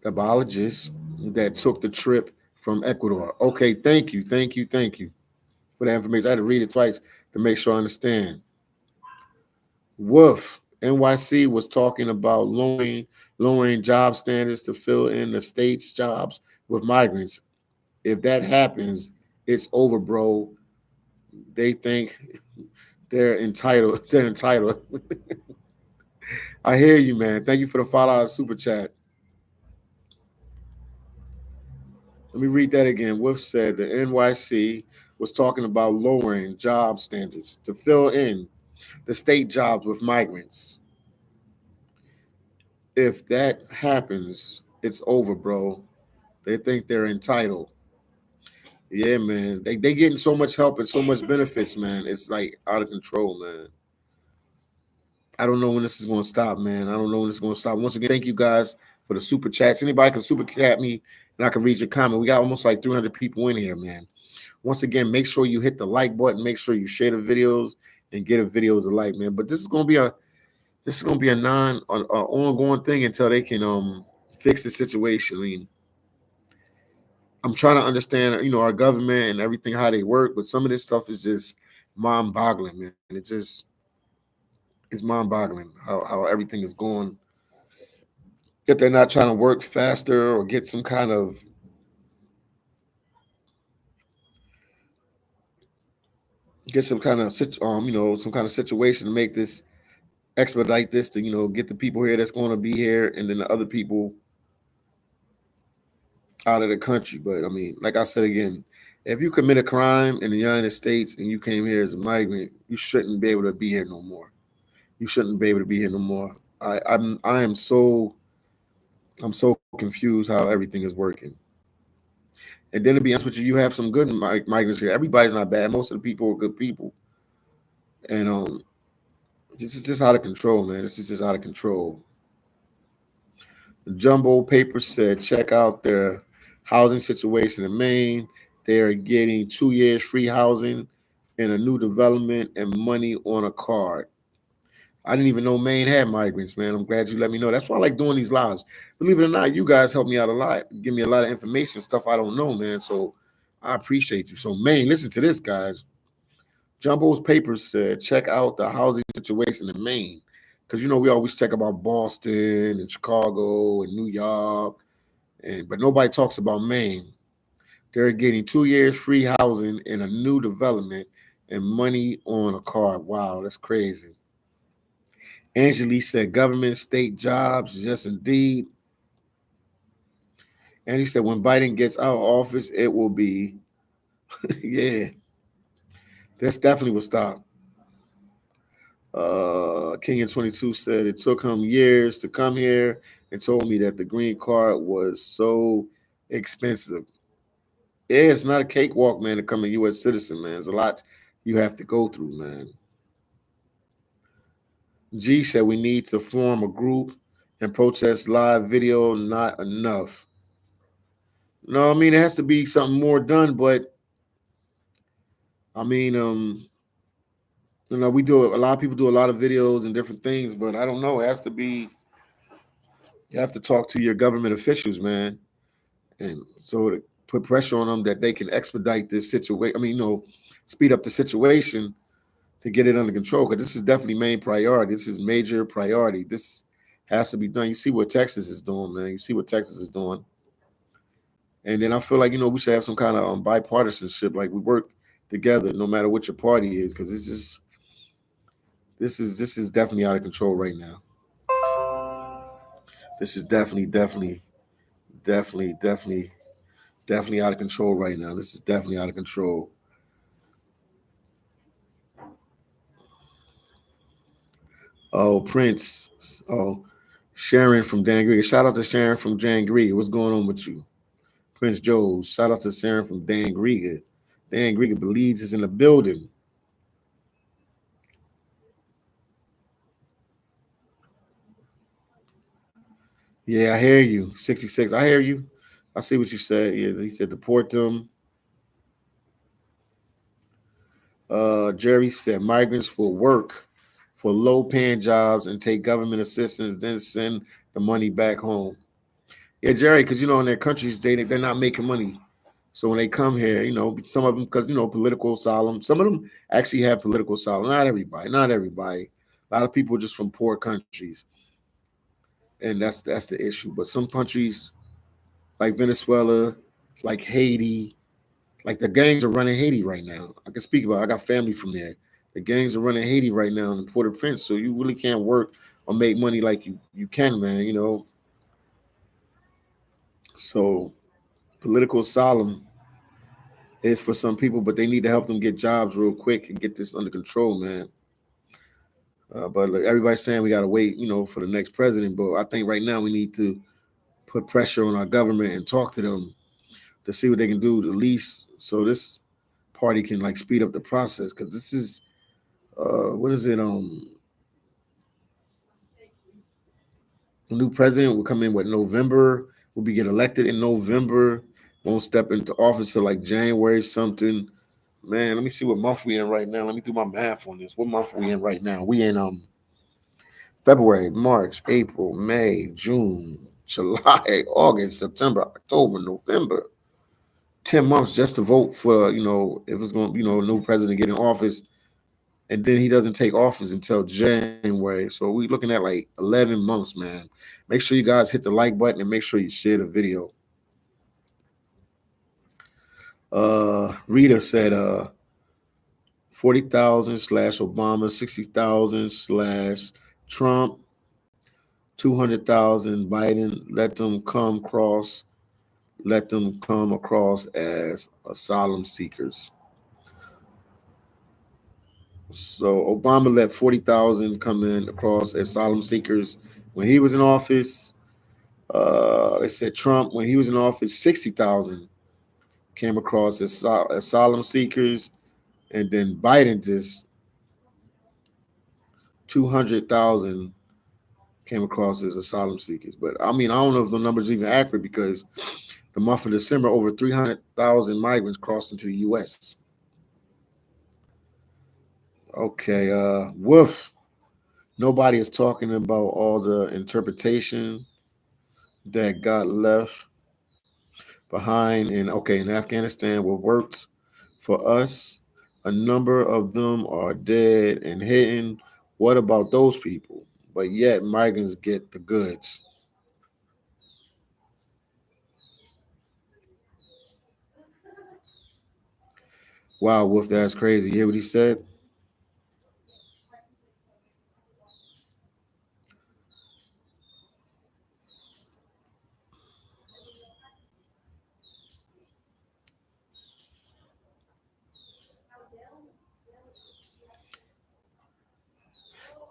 S1: the biologist that took the trip from Ecuador. Okay, thank you for that information. I had to read it twice to make sure I understand. Woof. NYC was talking about lowering job standards to fill in the state's jobs with migrants. If that happens, it's over, bro. They think they're entitled. They're entitled. I hear you, man. Thank you for the $5 super chat. Let me read that again. Wolf said the NYC was talking about lowering job standards to fill in the state jobs with migrants. If that happens, it's over, bro. They think they're entitled. Yeah, man. They getting so much help and so much benefits, man. It's like out of control, man. I don't know when this is going to stop, man. I don't know when it's going to stop. Once again, thank you guys for the super chats. Anybody can super chat me and I can read your comment. We got almost like 300 people in here, man. Once again, make sure you hit the like button. Make sure you share the videos and get the videos a like, man. But this is going to be a ongoing thing until they can fix the situation. I mean, I'm trying to understand, our government and everything how they work, but some of this stuff is just mind-boggling, man. It's mind-boggling how everything is going. If they're not trying to work faster or get some kind of some kind of situation to make this expedite this to get the people here that's going to be here, and then the other people out of the country. But I mean, like I said again, if you commit a crime in the United States and you came here as a migrant, you shouldn't be able to be here no more. You shouldn't be able to be here no more. I'm so confused how everything is working. And then to be honest with you, you have some good migrants here. Everybody's not bad. Most of the people are good people. And this is just out of control, man. This is just out of control. The Jumbo paper said, check out their housing situation in Maine. They are getting 2 years free housing and a new development and money on a card. I didn't even know Maine had migrants, man. I'm glad you let me know. That's why I like doing these lives. Believe it or not, you guys help me out a lot. Give me a lot of information, stuff I don't know, man. So I appreciate you. So, Maine, listen to this, guys. Jumbo's papers said, check out the housing situation in Maine. Because, we always check about Boston and Chicago and New York, but nobody talks about Maine. They're getting 2 years free housing and a new development and money on a card. Wow, that's crazy. Angeli said government, state jobs. Yes, indeed. And he said when Biden gets out of office, it will be, yeah, that's definitely will stop. King in 22 said it took him years to come here and told me that the green card was so expensive. Yeah, it's not a cakewalk, man, to become a U.S. citizen, man. There's a lot you have to go through, man. G said we need to form a group and protest live video, not enough. No, I mean, it has to be something more done, but I mean, we do a lot of people do a lot of videos and different things, but I don't know. It has to be, you have to talk to your government officials, man. And so to put pressure on them that they can expedite this situation. I mean, speed up the situation to get it under control, because this is definitely main priority. This is major priority. This has to be done. You see what Texas is doing, man. You see what Texas is doing. And then I feel like, we should have some kind of bipartisanship. Like we work together, no matter what your party is, because this is definitely out of control right now. This is definitely out of control right now. This is definitely out of control. Oh, Prince. Oh, Sharon from Dan Grieger. Shout out to Sharon from Dan Grieger. What's going on with you? Prince Joe's. Shout out to Sharon from Dan Grieger. Dan Grieger believes is in the building. Yeah, I hear you. 66. I hear you. I see what you said. Yeah, he said deport them. Jerry said migrants will work for low paying jobs and take government assistance, then send the money back home. Yeah, Jerry, because in their countries they're not making money. So when they come here, some of them, because political asylum. Some of them actually have political asylum. Not everybody. Not everybody. A lot of people just from poor countries, and that's the issue. But some countries like Venezuela, like Haiti, like the gangs are running Haiti right now. I can speak about it. I got family from there. The gangs are running Haiti right now in Port-au-Prince. So you really can't work or make money like you can, man. So political asylum is for some people, but they need to help them get jobs real quick and get this under control, man. But like, everybody's saying we gotta wait, for the next president. But I think right now we need to put pressure on our government and talk to them to see what they can do, at least so this party can like speed up the process. Because this is what is it? The new president will come in with November. Will be get elected in November. Won't step into office till like January something. Man, let me see what month we in right now. Let me do my math on this. What month we in right now? We in February, March, April, May, June, July, August, September, October, November. 10 months just to vote for, if it's going to, a new president get in office. And then he doesn't take office until January. So we're looking at like 11 months, man. Make sure you guys hit the like button and make sure you share the video. Rita said 40,000 slash Obama, 60,000 slash Trump, 200,000 Biden. Let them come across as asylum seekers. So Obama let 40,000 come in across as asylum seekers when he was in office. They said Trump, when he was in office, 60,000 came across as asylum seekers, and then Biden just 200,000 came across as asylum seekers. But I mean, I don't know if the numbers are even accurate because the month of December, over 300,000 migrants crossed into the U.S. Okay, Wolf. Nobody is talking about all the interpretation that got left behind. And okay, in Afghanistan, what worked for us, a number of them are dead and hidden. What about those people? But yet, migrants get the goods. Wow, Wolf, that's crazy. You hear what he said?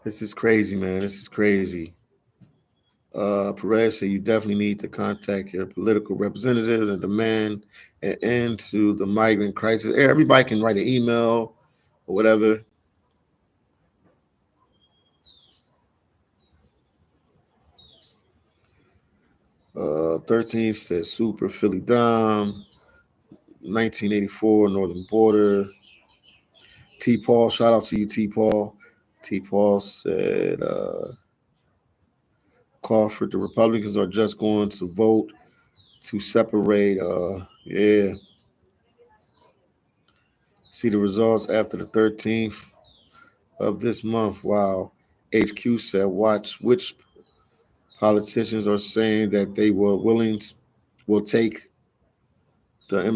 S1: This is crazy, man. This is crazy. Perez said you definitely need to contact your political representatives and demand an end to the migrant crisis. Everybody can write an email or whatever. 13 says super phillydom. 1984 Northern Border. T. Paul, shout out to you, T. Paul. T. Paul said, Crawford, the Republicans are just going to vote to separate. See the results after the 13th. of this month. Wow. HQ said, watch which politicians are saying that they were will take the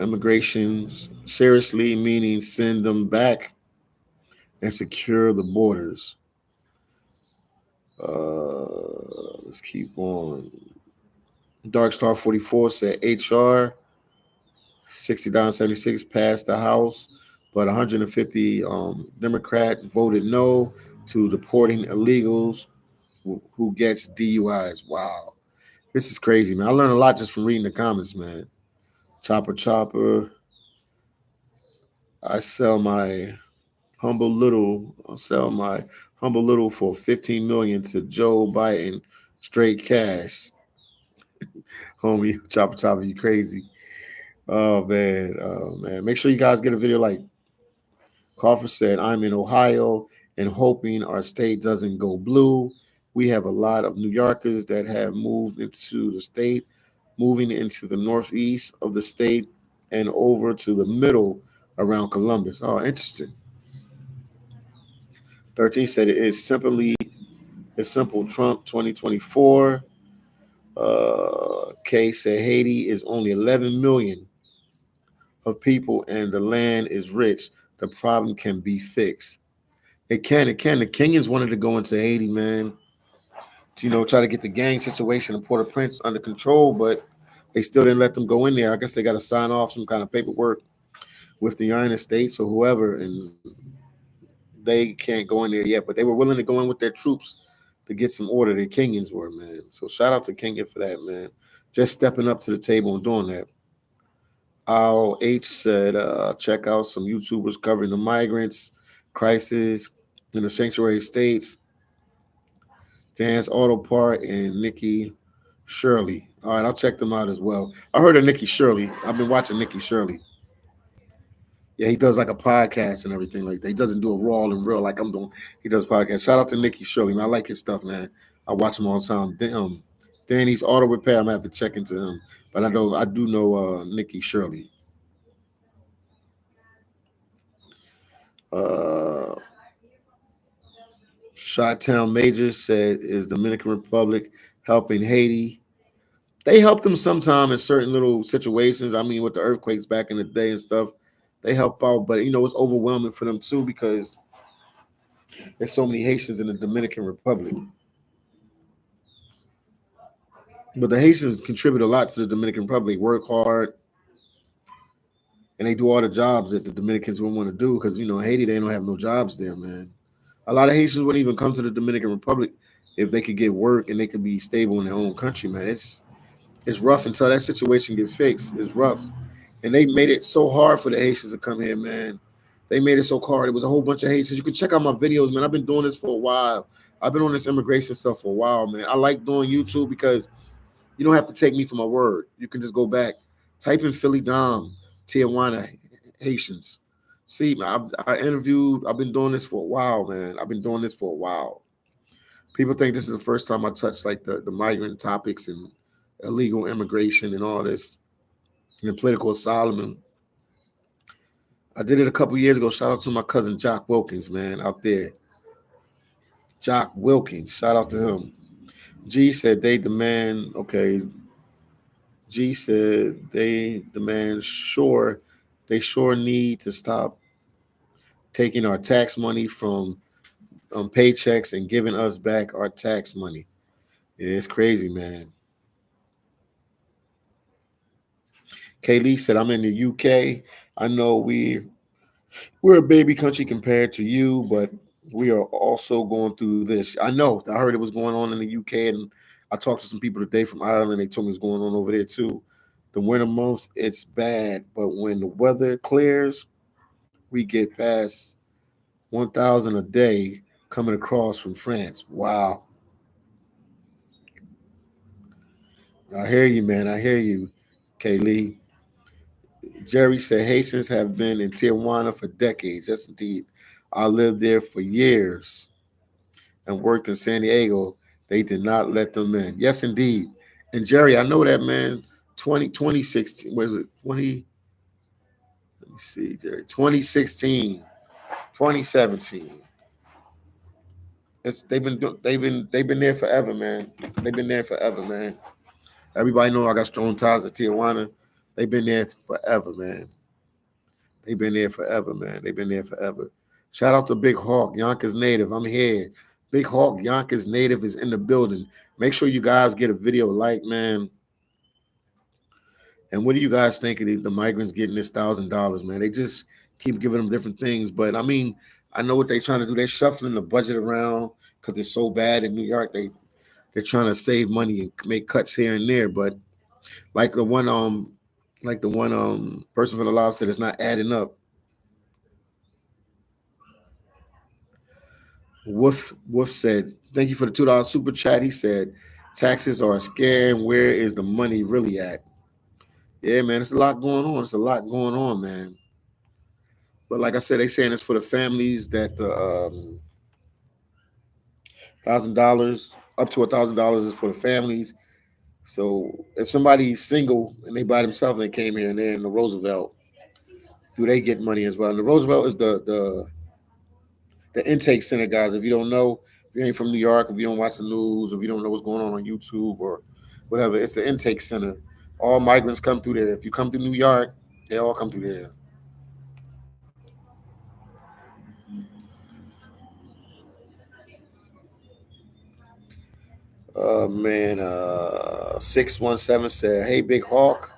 S1: immigration seriously, meaning send them back and secure the borders. Let's keep on. Dark Star 44 said HR 60,76 passed the House, but 150 Democrats voted no to deporting illegals who gets DUIs. Wow. This is crazy, man. I learned a lot just from reading the comments, man. Chopper Chopper. I sell my I'll sell my humble little for 15 million to Joe Biden straight cash. Homie, Chopper Chopper, you crazy. Oh man. Oh man. Make sure you guys get a video like Crawford said, I'm in Ohio and hoping our state doesn't go blue. We have a lot of New Yorkers that have moved into the state, moving into the northeast of the state and over to the middle around Columbus. Oh, interesting. 13 said it is simply it's simple Trump 2024. K said Haiti is only 11 million of people and the land is rich. The problem can be fixed. It can. It can. The Kenyans wanted to go into Haiti, man, to, try to get the gang situation in Port-au-Prince under control, but they still didn't let them go in there. I guess they got to sign off some kind of paperwork with the United States or whoever, and they can't go in there yet. But they were willing to go in with their troops to get some order. The Kenyans were, man. So shout out to Kenya for that, man. Just stepping up to the table and doing that. Al H said, check out some YouTubers covering the migrants crisis in the sanctuary states. Dance Auto Part and Nikki Shirley. All right, I'll check them out as well. I heard of Nikki Shirley. I've been watching Nikki Shirley. Yeah, he does like a podcast and everything like that. He doesn't do a raw and real like I'm doing. He does podcast. Shout out to Nikki Shirley, man. I like his stuff, man. I watch him all the time. Danny's Auto Repair. I'm gonna have to check into him, but I do know Nikki Shirley. Uh, Shot-Town Majors said is Dominican Republic helping Haiti. They helped them sometime in certain little situations. I mean, with the earthquakes back in the day and stuff, they help out, but it's overwhelming for them too because there's so many Haitians in the Dominican Republic. But the Haitians contribute a lot to the Dominican Republic, work hard, and they do all the jobs that the Dominicans wouldn't want to do because Haiti they don't have no jobs there, man. A lot of Haitians wouldn't even come to the Dominican Republic if they could get work and they could be stable in their own country, man. It's rough until that situation get fixed. It's rough. And they made it so hard for the Haitians to come here, man. They made it so hard. It was a whole bunch of Haitians. You can check out my videos, man. I've been doing this for a while. I've been on this immigration stuff for a while, man. I like doing YouTube because you don't have to take me for my word. You can just go back, type in phillydom, Tijuana Haitians. See, man, I interviewed. I've been doing this for a while, man. I've been doing this for a while. People think this is the first time I touched like the migrant topics and illegal immigration and all this and political asylum. And I did it a couple years ago. Shout out to my cousin Jock Wilkins, man, out there. Jock Wilkins, shout out to him. G said they demand, okay. G said they demand, sure, they sure need to stop taking our tax money from paychecks and giving us back our tax money. Yeah, it's crazy, man. Kaylee said, I'm in the UK. I know we're a baby country compared to you, but we are also going through this. I know. I heard it was going on in the UK, and I talked to some people today from Ireland. They told me it's going on over there too. The winter months, it's bad, but when the weather clears, we get past 1,000 a day coming across from France. Wow. I hear you, man. I hear you, Kaylee. Jerry said Haitians have been in Tijuana for decades. Yes, indeed. I lived there for years and worked in San Diego. They did not let them in. Yes, indeed. And Jerry, I know that, man. 2016, was it 20? Let me see, Jerry. 2016, 2017. They've been there forever, man. They've been there forever, man. Everybody know I got strong ties to Tijuana. They've been there forever, man. They've been there forever, man. They've been there forever. Shout out to Big Hawk, Yonkers native. I'm here. Big Hawk, Yonkers native is in the building. Make sure you guys get a video like, man. And what do you guys think of the migrants getting this $1,000, man? They just keep giving them different things. But I mean, I know what they're trying to do. They're shuffling the budget around because it's so bad in New York. They're trying to save money and make cuts here and there. But like the one person from the live said, it's not adding up. Wolf said, "Thank you for the $2 super chat." He said, "Taxes are a scam. Where is the money really at?" Yeah, man, it's a lot going on. It's a lot going on, man. But like I said, they saying it's for the families that the $1,000 up to $1,000 is for the families. So if somebody's single and they by themselves and came here and they're in the Roosevelt, do they get money as well? And the Roosevelt is the intake center, guys. If you don't know, if you ain't from New York, if you don't watch the news, if you don't know what's going on YouTube or whatever, it's the intake center. All migrants come through there. If you come to New York, they all come through there. Man, 617 said, "Hey, Big Hawk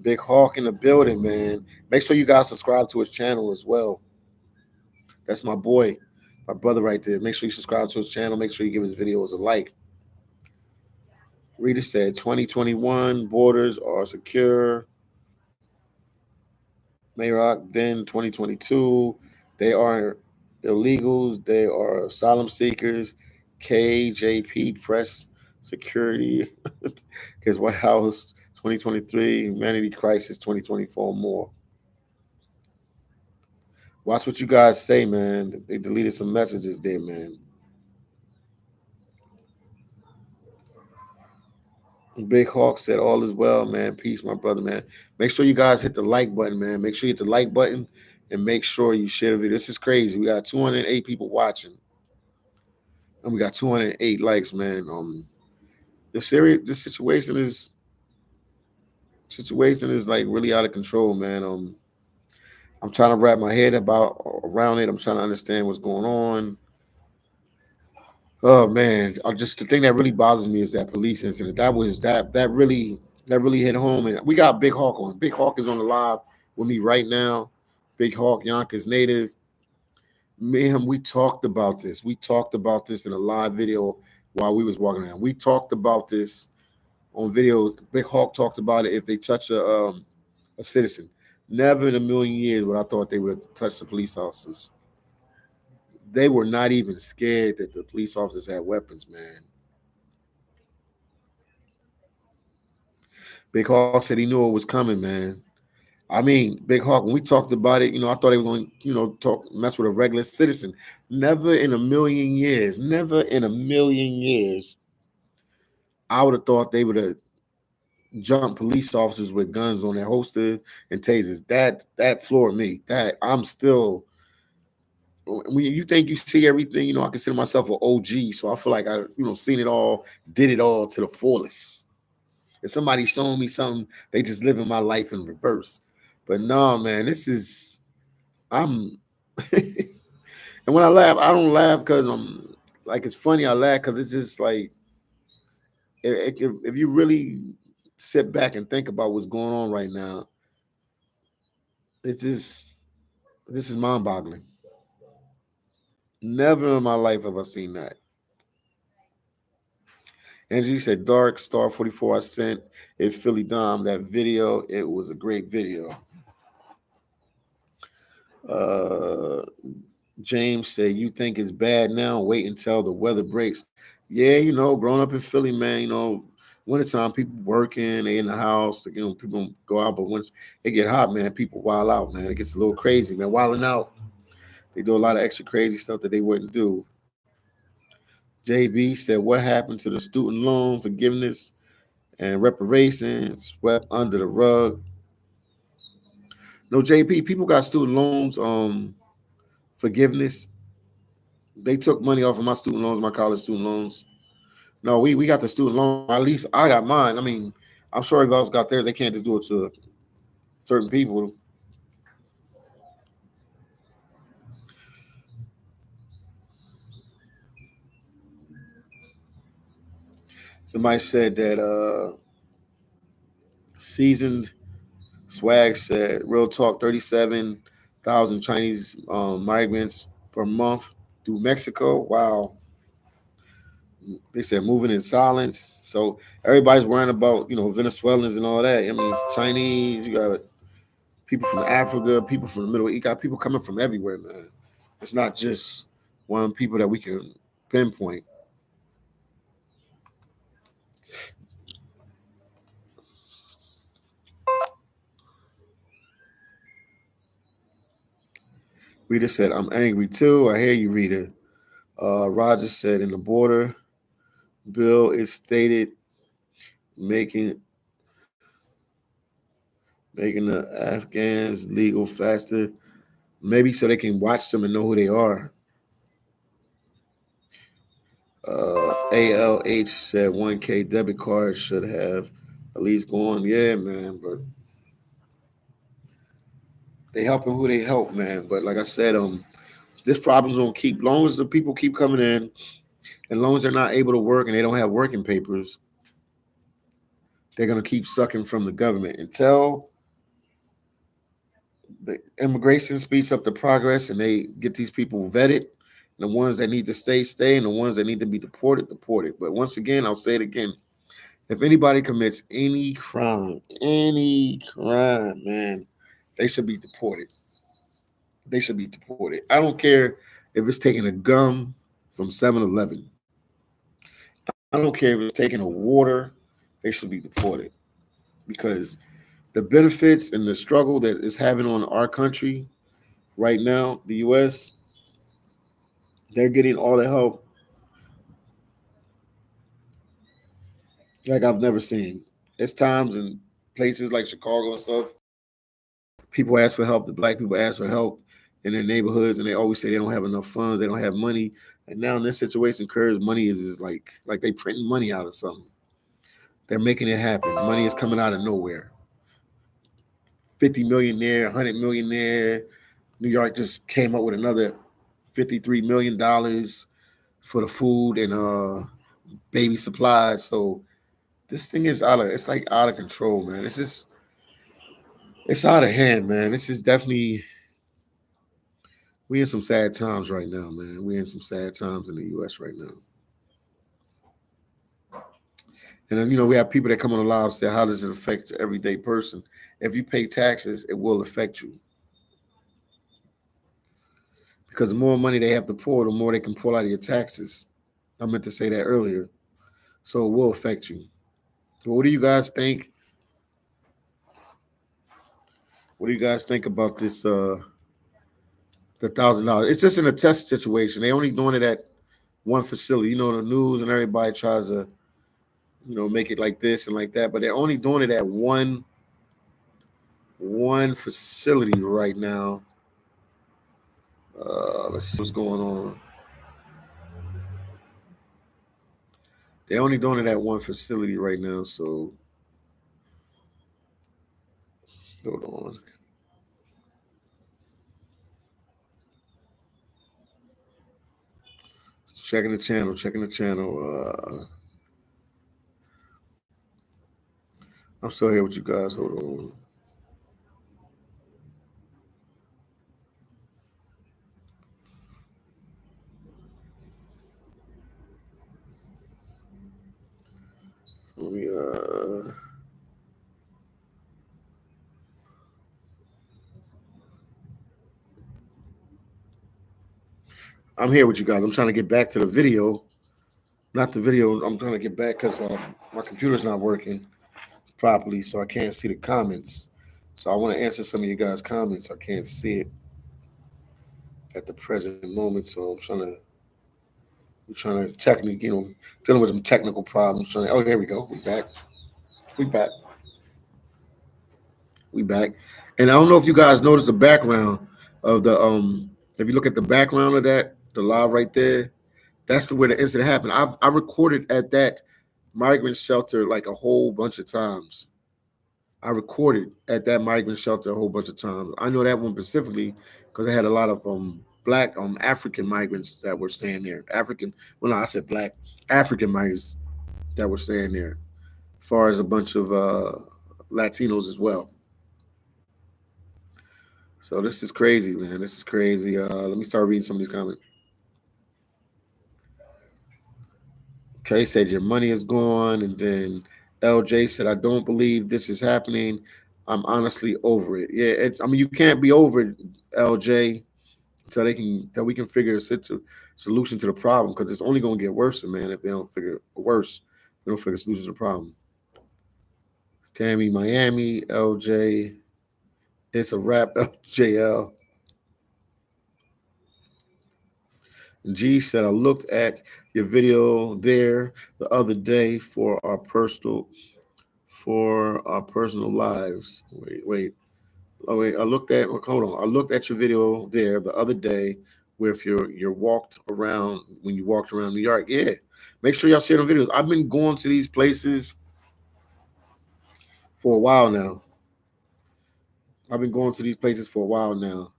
S1: in the building, man. Make sure you guys subscribe to his channel as well. That's my boy, my brother right there. Make sure you subscribe to his channel. Make sure you give his videos a like." Rita said, 2021 borders are secure. Mayrock, then 2022, they are illegals. They are asylum seekers. KJP press security. Because White House 2023, humanity crisis 2024 more. Watch what you guys say, man. They deleted some messages there, man. Big Hawk said, "All is well, man. Peace, my brother, man. Make sure you guys hit the like button, man. Make sure you hit the like button and make sure you share the video. This is crazy. We got 208 people watching, and we got 208 likes, man. This situation is like really out of control, man. I'm trying to wrap my head about around it. I'm trying to understand what's going on. Oh man, just the thing that really bothers me is that police incident. That really hit home, and we got Big Hawk on. Big Hawk is on the live with me right now. Big Hawk, Yonkers native. Me and him, we talked about this. We talked about this in a live video while we was walking around. We talked about this on video. Big Hawk talked about it if they touch a citizen. Never in a million years would I thought they would have touched the police officers. They were not even scared that the police officers had weapons, man. Big Hawk said he knew it was coming, man. I mean, Big Hawk, when we talked about it, I thought he was going to, mess with a regular citizen. Never in a million years, never in a million years, I would have thought they would have jumped police officers with guns on their holsters and tasers. That floored me. That I'm still, when you think you see everything, I consider myself an OG, so I feel like I, seen it all, did it all to the fullest. If somebody's showing me something, they just living my life in reverse. But no, man, this is I'm. And when I laugh, I don't laugh because I'm like it's funny. I laugh because it's just like if you really sit back and think about what's going on right now, it's just this is mind-boggling. Never in my life have I seen that. Angie said, "Dark Star 44. I sent it Philly Dom that video. It was a great video." Uh, James said, "You think it's bad now? Wait until the weather breaks." Yeah, growing up in Philly, man, wintertime people working, they in the house, people go out, but once it get hot, man, people wild out, man. It gets a little crazy, man. Wilding out. They do a lot of extra crazy stuff that they wouldn't do. JB said, "What happened to the student loan forgiveness and reparations swept under the rug?" No, JP, people got student loans, forgiveness. They took money off of my student loans, my college student loans. No, we got the student loan. At least I got mine. I mean, I'm sure everybody else got theirs. They can't just do it to certain people. Somebody said that seasoned swag said real talk 37,000 Chinese migrants per month through Mexico. Wow. They said moving in silence. So everybody's worrying about, Venezuelans and all that. I mean, Chinese, you got people from Africa, people from the Middle East, you got people coming from everywhere, man. It's not just one people that we can pinpoint. Rita said, I'm angry too. I hear you, Rita. Roger said, in the border bill is stated making making the Afghans legal faster, maybe so they can watch them and know who they are. ALH said 1K debit card should have at least gone. Yeah, man, but they helping who they help, man. But like I said, this problem's gonna keep long as the people keep coming in, and long as they're not able to work and they don't have working papers, they're gonna keep sucking from the government until the immigration speeds up the progress and they get these people vetted. The ones that need to stay, stay, and the ones that need to be deported, deported. But once again, I'll say it again. If anybody commits any crime, man, they should be deported. They should be deported. I don't care if it's taking a gum from 7-Eleven. I don't care if it's taking a water. They should be deported because the benefits and the struggle that it's having on our country right now, the U.S., they're getting all the help like I've never seen. It's times in places like Chicago and stuff, people ask for help. The black people ask for help in their neighborhoods, and they always say they don't have enough funds, they don't have money. And now in this situation, Curry's money is like they printing money out of something. They're making it happen. Money is coming out of nowhere. 50 million there, 100 million there. New York just came up with another $53 million for the food and baby supplies. So this thing is it's like out of control, man. It's out of hand, man. This is definitely we in some sad times right now, man. We in some sad times in the U.S. right now. And then, we have people that come on the live and say, how does it affect the everyday person? If you pay taxes, it will affect you. Because the more money they have to pour, the more they can pull out of your taxes. I meant to say that earlier. So it will affect you. Well, what do you guys think? What do you guys think about this the $1,000? It's just in a test situation. They only doing it at one facility. The news and everybody tries to, make it like this and like that, but they're only doing it at one facility right now. Let's see what's going on. They're only doing it at one facility right now, so hold on. Checking the channel, checking the channel. I'm still here with you guys. Hold on. Let me, I'm here with you guys. I'm trying to get back to the video. Not the video. I'm trying to get back because my computer's not working properly, so I can't see the comments. So I want to answer some of you guys' comments. I can't see it at the present moment, so we're trying to technically, dealing with some technical problems. Oh, there we go. We back. We back. We back. And I don't know if you guys noticed the background of the if you look at the background of that the live right there. That's where the incident happened. I recorded at that migrant shelter like a whole bunch of times. I recorded at that migrant shelter a whole bunch of times. I know that one specifically because I had a lot of black African migrants that were staying there. African, well, no, I said black African migrants that were staying there, as far as a bunch of Latinos as well. So this is crazy, man. This is crazy. Let me start reading some of these comments. Kay said your money is gone, and then LJ said I don't believe this is happening. I'm honestly over it. Yeah, I mean you can't be over it, LJ, until we can figure a solution to the problem because it's only going to get worse, man. If they don't figure worse, they don't figure a solution to the problem. Tammy, Miami, LJ, it's a wrap. LJL. G said I looked at your video there the other day for our personal lives. Wait. Oh wait, hold on. I looked at your video there the other day with your walked around when you walked around New York. Yeah. Make sure y'all share them videos. I've been going to these places for a while now. I've been going to these places for a while now.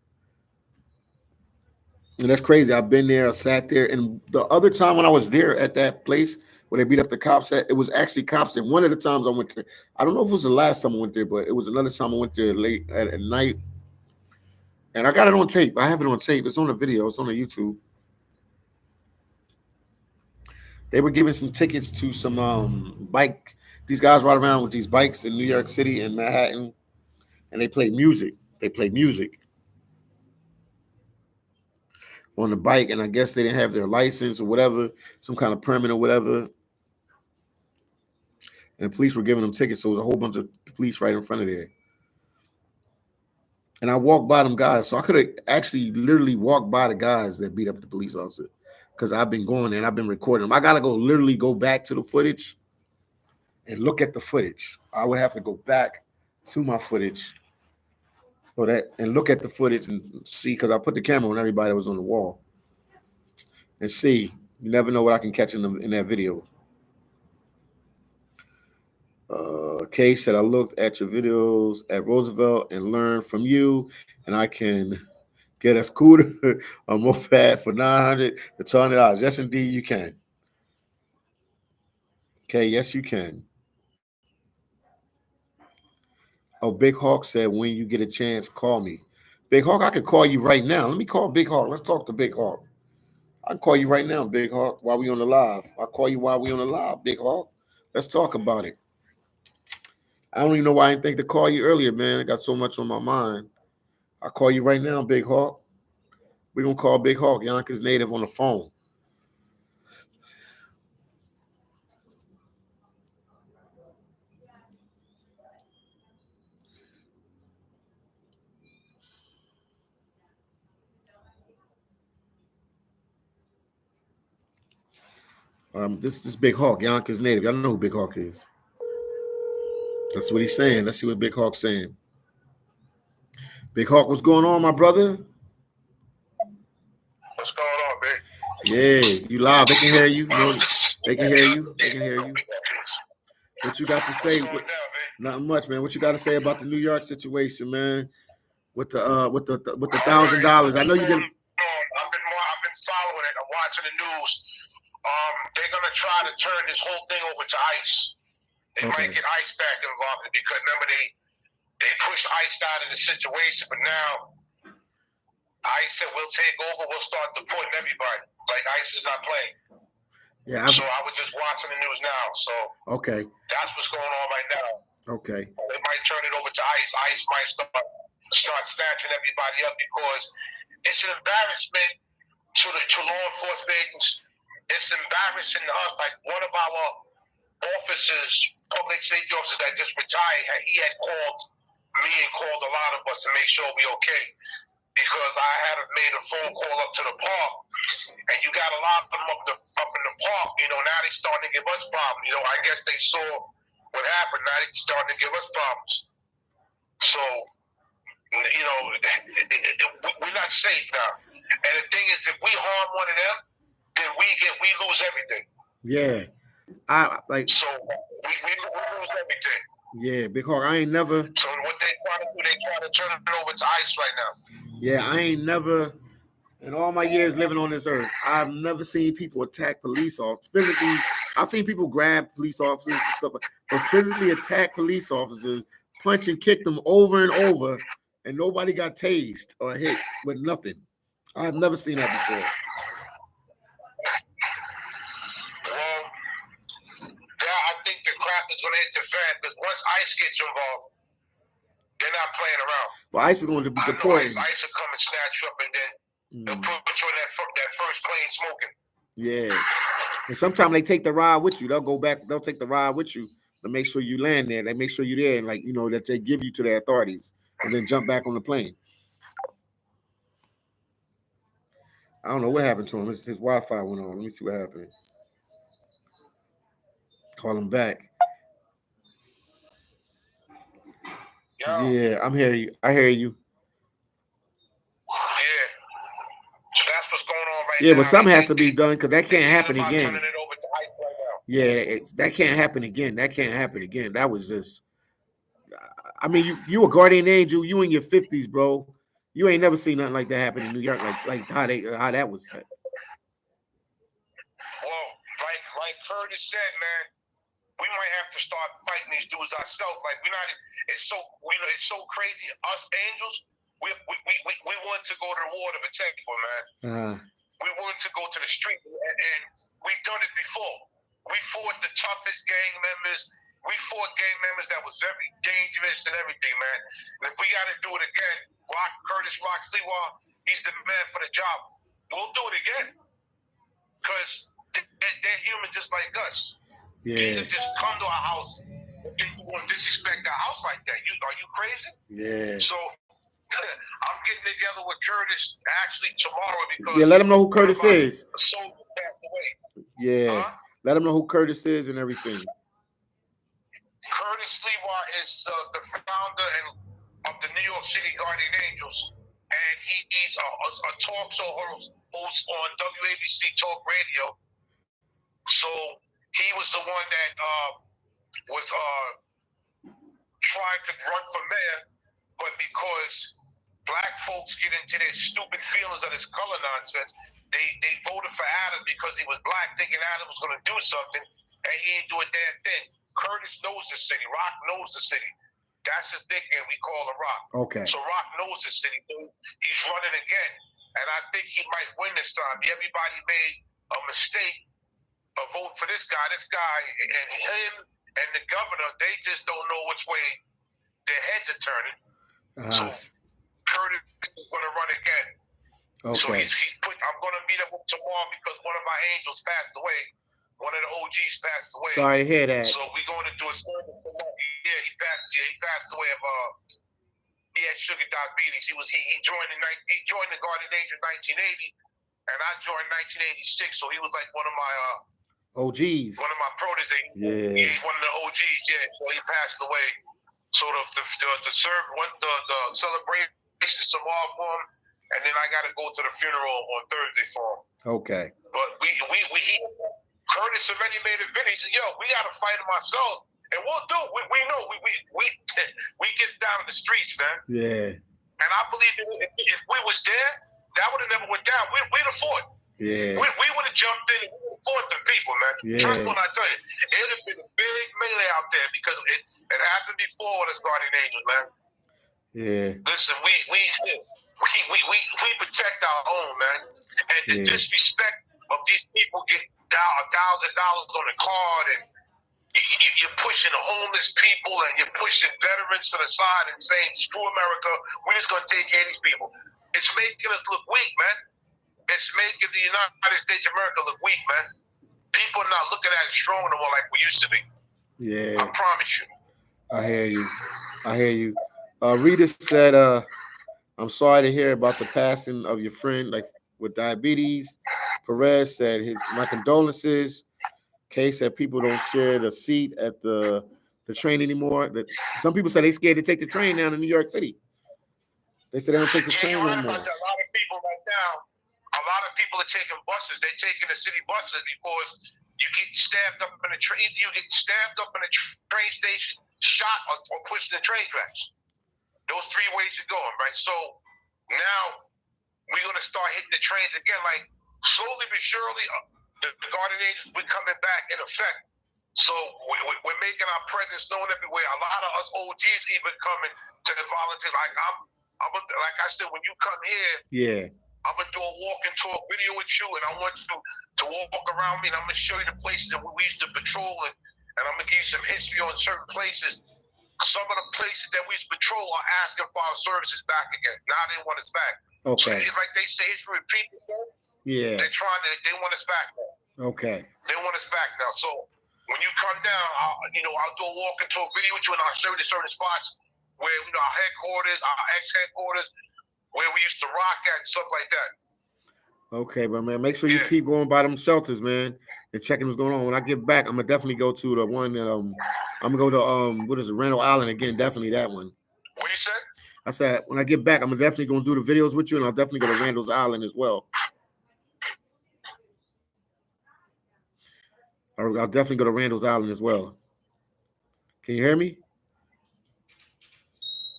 S1: And that's crazy. I've been there, I sat there, and the other time when I was there at that place where they beat up the cops at, it was actually cops. And one of the times I went there, I don't know if it was the last time I went there, but it was another time I went there late at night. And I got it on tape. I have it on tape. It's on the video. It's on the YouTube. They were giving some tickets to some bike. These guys ride around with these bikes in New York City and Manhattan, and they play music. They play music on the bike, and I guess they didn't have their license or whatever, some kind of permit or whatever. And the police were giving them tickets, so it was a whole bunch of police right in front of there. And I walked by them guys, so I could have actually literally walked by the guys that beat up the police officer because I've been going there and I've been recording them. I got to literally go back to the footage and look at the footage. I would have to go back to my footage for that and look at the footage and see, because I put the camera on everybody that was on the wall and see. You never know what I can catch in that video. Kay said, I looked at your videos at Roosevelt and learned from you, and I can get a scooter, a moped for $900 to $200. Yes, indeed, you can. Okay, yes, you can. Oh, Big Hawk said, when you get a chance, call me. Big Hawk, I could call you right now. Let me call Big Hawk. Let's talk to Big Hawk. I can call you right now, Big Hawk, while we on the live. I'll call you while we on the live, Big Hawk. Let's talk about it. I don't even know why I didn't think to call you earlier, man. I got so much on my mind. I'll call you right now, Big Hawk. We're going to call Big Hawk, Yonkers native, on the phone. This Big Hawk, Yonkers native. Y'all know who Big Hawk is. That's what he's saying. Let's see what Big Hawk's saying. Big Hawk, what's going on, my brother?
S2: What's going on, babe?
S1: Yeah, you live. They can hear you. No, they can hear you. They can hear you. What you got to say? Nothing much, man. What you got to say about the New York situation, man? With the $1,000. I know you didn't.
S2: I've been following it. I'm watching the news. They're gonna try to turn this whole thing over to ICE. They might get ICE back involved because remember they pushed ICE out of the situation, but now ICE said we'll take over. We'll start deporting everybody. Like ICE is not playing. Yeah. So I was just watching the news now. So that's what's going on right now.
S1: Okay.
S2: They might turn it over to ICE. ICE might start snatching everybody up because it's an embarrassment to law enforcement agents. It's embarrassing to us. Like one of our officers, public safety officers that just retired, he had called me and called a lot of us to make sure we okay. Because I had made a phone call up to the park, and you got a lot of them up in the park. You know, now they starting to give us problems. You know, I guess they saw what happened. Now they starting to give us problems. So, you know, we're not safe now. And the thing is, if we harm one of them, then we lose everything.
S1: Yeah, I like.
S2: So we lose everything.
S1: Yeah, because I ain't never.
S2: So what they try to do, they try to turn it over to ICE right now.
S1: Yeah, I ain't never. In all my years living on this earth, I've never seen people attack police officers physically. I've seen people grab police officers and stuff, but physically attack police officers, punch and kick them over and over, and nobody got tased or hit with nothing. I've never seen that before.
S2: Well, I think the crap is going to hit the fan because once ICE gets involved, they're not playing around.
S1: Well, ICE is going to be deported.
S2: ICE will come and snatch you up and then they'll put you in that first plane smoking.
S1: Yeah. And sometimes they take the ride with you. They'll go back. They'll take the ride with you to make sure you land there. They make sure you're there and, like, you know, that they give you to the authorities and then jump back on the plane. I don't know what happened to him. His Wi-Fi went on. Let me see what happened. Call him back.
S2: Yo.
S1: Yeah, I'm hearing you. I hear you.
S2: Yeah. So that's what's going on right now.
S1: Yeah, but something has to be done because that can't happen again.
S2: Turning it over to ICE right now.
S1: Yeah, that can't happen again. That can't happen again. That was just. I mean, you a guardian angel. You in your 50s, bro. You ain't never seen nothing like that happen in New York. Like how that was set.
S2: Well, like Curtis said, man, we might have to start fighting these dudes ourselves. Like it's so crazy. Us angels, we want to go to the war to protect people, man. We want to go to the street, and we've done it before. We fought the toughest gang members. We fought gang members that was very dangerous and everything, man. And if we got to do it again, Curtis Rock Sliwa, he's the man for the job. We'll do it again. Because they're human just like us. Yeah. You can just come to our house and think you want to disrespect our house like that. Are you crazy?
S1: Yeah.
S2: So I'm getting together with Curtis actually tomorrow because
S1: let him know who Curtis is.
S2: So passed away.
S1: Yeah. Let him know who Curtis is and everything.
S2: Curtis Sliwa is the founder of the New York City Guardian Angels, and he's a talk show host on WABC Talk Radio. So he was the one that was trying to run for mayor, but because black folks get into their stupid feelings of this color nonsense, they voted for Adam because he was black, thinking Adam was going to do something, and he didn't do a damn thing. Curtis knows the city. Rock knows the city. That's his nickname. We call him Rock.
S1: Okay.
S2: So Rock knows the city. He's running again, and I think he might win this time. Everybody made a mistake of voting for this guy. This guy and him and the governor, they just don't know which way their heads are turning. So Curtis is going to run again. Okay. So I'm going to meet up with him tomorrow because one of my angels passed away. One of the OGs passed away.
S1: Sorry to hear that.
S2: So we're going to do a service tomorrow. Yeah, he passed away of he had sugar diabetes. He joined the Guardian Angel in 1980, and I joined in 1986. So he was like one of my
S1: OGs.
S2: One of my proteges.
S1: Yeah.
S2: He's one of the OGs. Yeah. So he passed away. So the celebration tomorrow for him, and then I got to go to the funeral on Thursday for him.
S1: Okay.
S2: But Curtis already made a video. He said, "Yo, we got to fight him ourselves, and we'll do. We know we get down in the streets, man.
S1: Yeah.
S2: And I believe if we was there, that would have never went down. We'd have fought.
S1: Yeah.
S2: We would have jumped in and we would have fought them people, man.
S1: Yeah.
S2: Trust me when I tell you, it would have been a big melee out there because it happened before with us Guardian Angels, man. Yeah. Listen, we protect our own, man, and the disrespect of these people get $1,000 on the card, and you're pushing the homeless people and you're pushing veterans to the side and saying, screw America, we're just going to take care of these people. It's making us look weak, man. It's making the United States of America look weak, man. People are not looking at it strong no more like we used to be. Yeah. I promise you.
S1: I hear you. Rita said, I'm sorry to hear about the passing of your friend with diabetes. Perez said, my condolences. Kay said people don't share the seat at the train anymore. Some people say they scared to take the train down to New York City. They said they don't take the train
S2: anymore.
S1: no more.
S2: A lot of people right now, lot of people are taking buses. They're taking the city buses because you get stabbed up in a train. Either you get stabbed up in a train station, shot, or pushed in the train tracks. Those three ways you're going, right? So now we're gonna start hitting the trains again, like slowly but surely. The guardian angels we're coming back in effect. So we're making our presence known everywhere. A lot of us OGs even coming to the volunteer. Like like I said, when you come here,
S1: yeah,
S2: I'm gonna do a walk and talk video with you, and I want you to walk around me, and I'm gonna show you the places that we used to patrol, and I'm gonna give you some history on certain places. Some of the places that we used to patrol are asking for our services back again. Now they want us back.
S1: okay,
S2: So like they say, history repeats itself.
S1: yeah,
S2: they want us back now.
S1: okay,
S2: They want us back now. So when you come down, I'll do a walk and talk video with you, and I'll show you the certain spots where our headquarters, our ex-headquarters, where we used to rock at and stuff like that.
S1: Okay, but man, make sure you keep going by them shelters, man, and checking what's going on. When I get back, I'm gonna definitely go to the one that I'm gonna go to what is it, Randall Island again? Definitely that one.
S2: What you said?
S1: I said when I get back, I'm definitely gonna do the videos with you, and I'll definitely go to Randall's Island as well. I'll definitely go to Randall's Island as well. Can you hear me?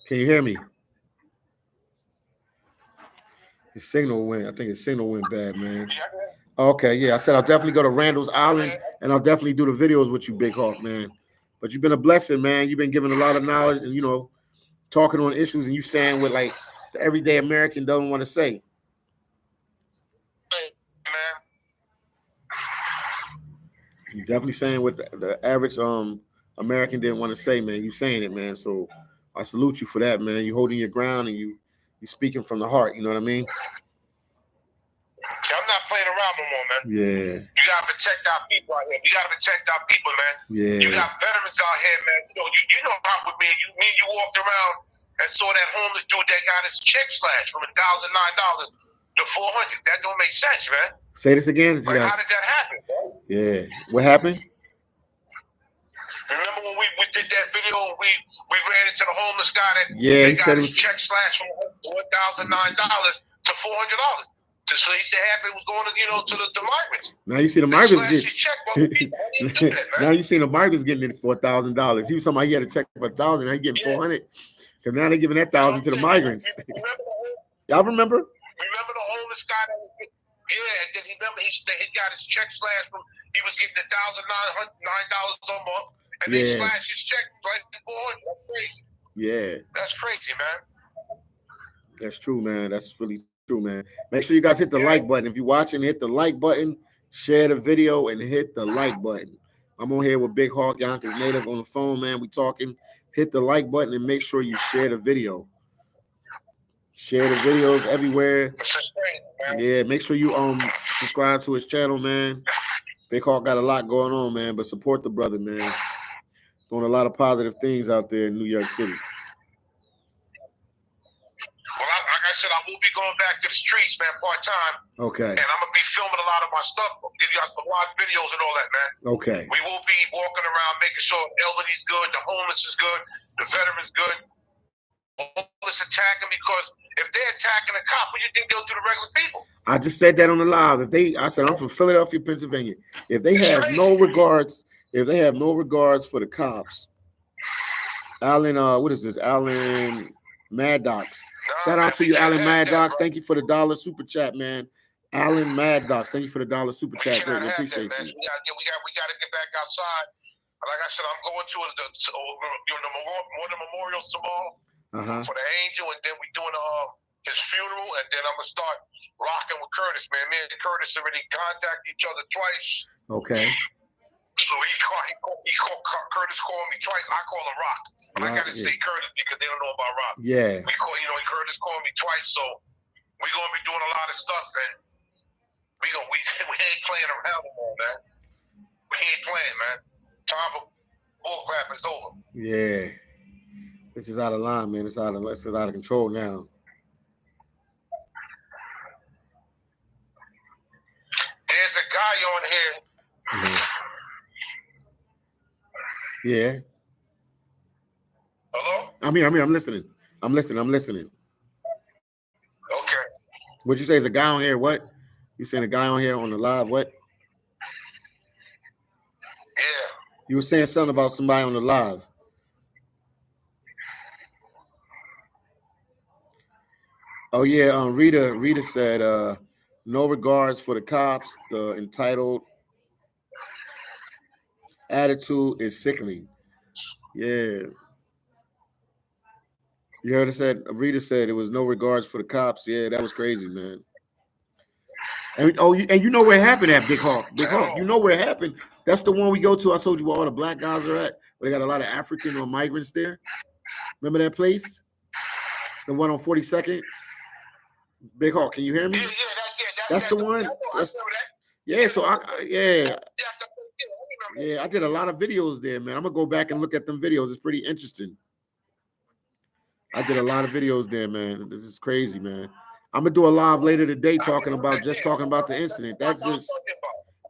S1: Can you hear me? His signal went. I think his signal went bad, man. Okay, yeah. I said I'll definitely go to Randall's Island, and I'll definitely do the videos with you, Big Hawk, man. But you've been a blessing, man. You've been giving a lot of knowledge, and talking on issues, and you saying what like the everyday American doesn't want to say. You're definitely saying what the average American didn't want to say, man. You saying it, man. So I salute you for that, man. You holding your ground, and you speaking from the heart. You know what I mean?
S2: I'm not playing around no more, man.
S1: Yeah.
S2: You gotta protect our people out here. We gotta protect our people, man.
S1: Yeah.
S2: You got veterans out here, man. You know how with me. You walked around and saw that homeless dude that got his check slashed from $1,009 to $400. That don't make sense, man.
S1: Say this again.
S2: Like, how did that happen, bro?
S1: Yeah. What happened?
S2: Remember when we did that video? We ran into the homeless guy that
S1: he
S2: got
S1: said
S2: his check slashed from $1,009 to $400. So he said half it was going to the migrants.
S1: Now you see the migrants getting. Now you see the migrants getting it for $1,000. He was talking about he had a check for $1,000. Now he getting $400 because now they're giving that $1,000 to the migrants. Y'all remember?
S2: Remember the homeless guy that was and then he got his check slashed from. He was getting $1,009 a month, and they slashed his check like $400. That's crazy. Yeah, that's crazy, man.
S1: That's true, man. That's really true, man. Make sure you guys hit the like button. If you're watching, hit the like button, share the video, and hit the like button. I'm on here with Big Hawk, Yonkers native on the phone, man. We talking. Hit the like button and make sure you share the video. Share the videos everywhere. Yeah, make sure you subscribe to his channel, man. Big Hawk got a lot going on, man, but support the brother, man. Doing a lot of positive things out there in New York City.
S2: Well, like I said, I will be going back to the streets, man, part-time.
S1: Okay.
S2: And I'm going to be filming a lot of my stuff. Give you guys some live videos and all that, man.
S1: Okay.
S2: We will be walking around making sure the elderly's good, the homeless is good, the veterans good. All this attacking, because if they're attacking a cop, what do you think they'll do to regular people? I
S1: just said that on the live. I said I'm from Philadelphia, Pennsylvania. If they have no regards for the cops, Alan, what is this? Alan Maddox. Shout out to you, Alan Maddox. Thank you for the $1 super chat, man. Alan Maddox, thank you for the $1 super chat. Greatly appreciate you.
S2: We got to get back outside. Like I said, I'm going to one of the memorials tomorrow. For the angel, and then we doing his funeral, and then I'm gonna start rocking with Curtis, man. Me and Curtis already contacted each other twice.
S1: Okay.
S2: So Curtis called me twice. I call him Rock. I gotta say Curtis because they don't know about Rock.
S1: Yeah.
S2: Curtis called me twice, so we're gonna be doing a lot of stuff, and we ain't playing around anymore, man. We ain't playing, man. Time for bullcrap is over.
S1: Yeah. This is out of line, man. It's out of control now.
S2: There's a guy on here.
S1: Yeah.
S2: Hello?
S1: I'm here. I'm listening. I'm listening.
S2: Okay.
S1: What'd you say? Is a guy on here? What? You saying a guy on here on the live? What?
S2: Yeah.
S1: You were saying something about somebody on the live. Oh yeah, Rita said, no regards for the cops. The entitled attitude is sickening. Yeah. You heard her said, Rita said it was no regards for the cops. Yeah, that was crazy, man. And you know where it happened at Big Hawk. Big Hawk, you know where it happened. That's the one we go to. I told you where all the black guys are at. Where they got a lot of African or migrants there. Remember that place? The one on 42nd? Big Hawk, can you hear me? That's the one. Yeah, so yeah, I did a lot of videos there, man. I'm gonna go back and look at them videos. It's pretty interesting. I did a lot of videos there, man. This is crazy, man. I'm gonna do a live later today talking about the incident. That's just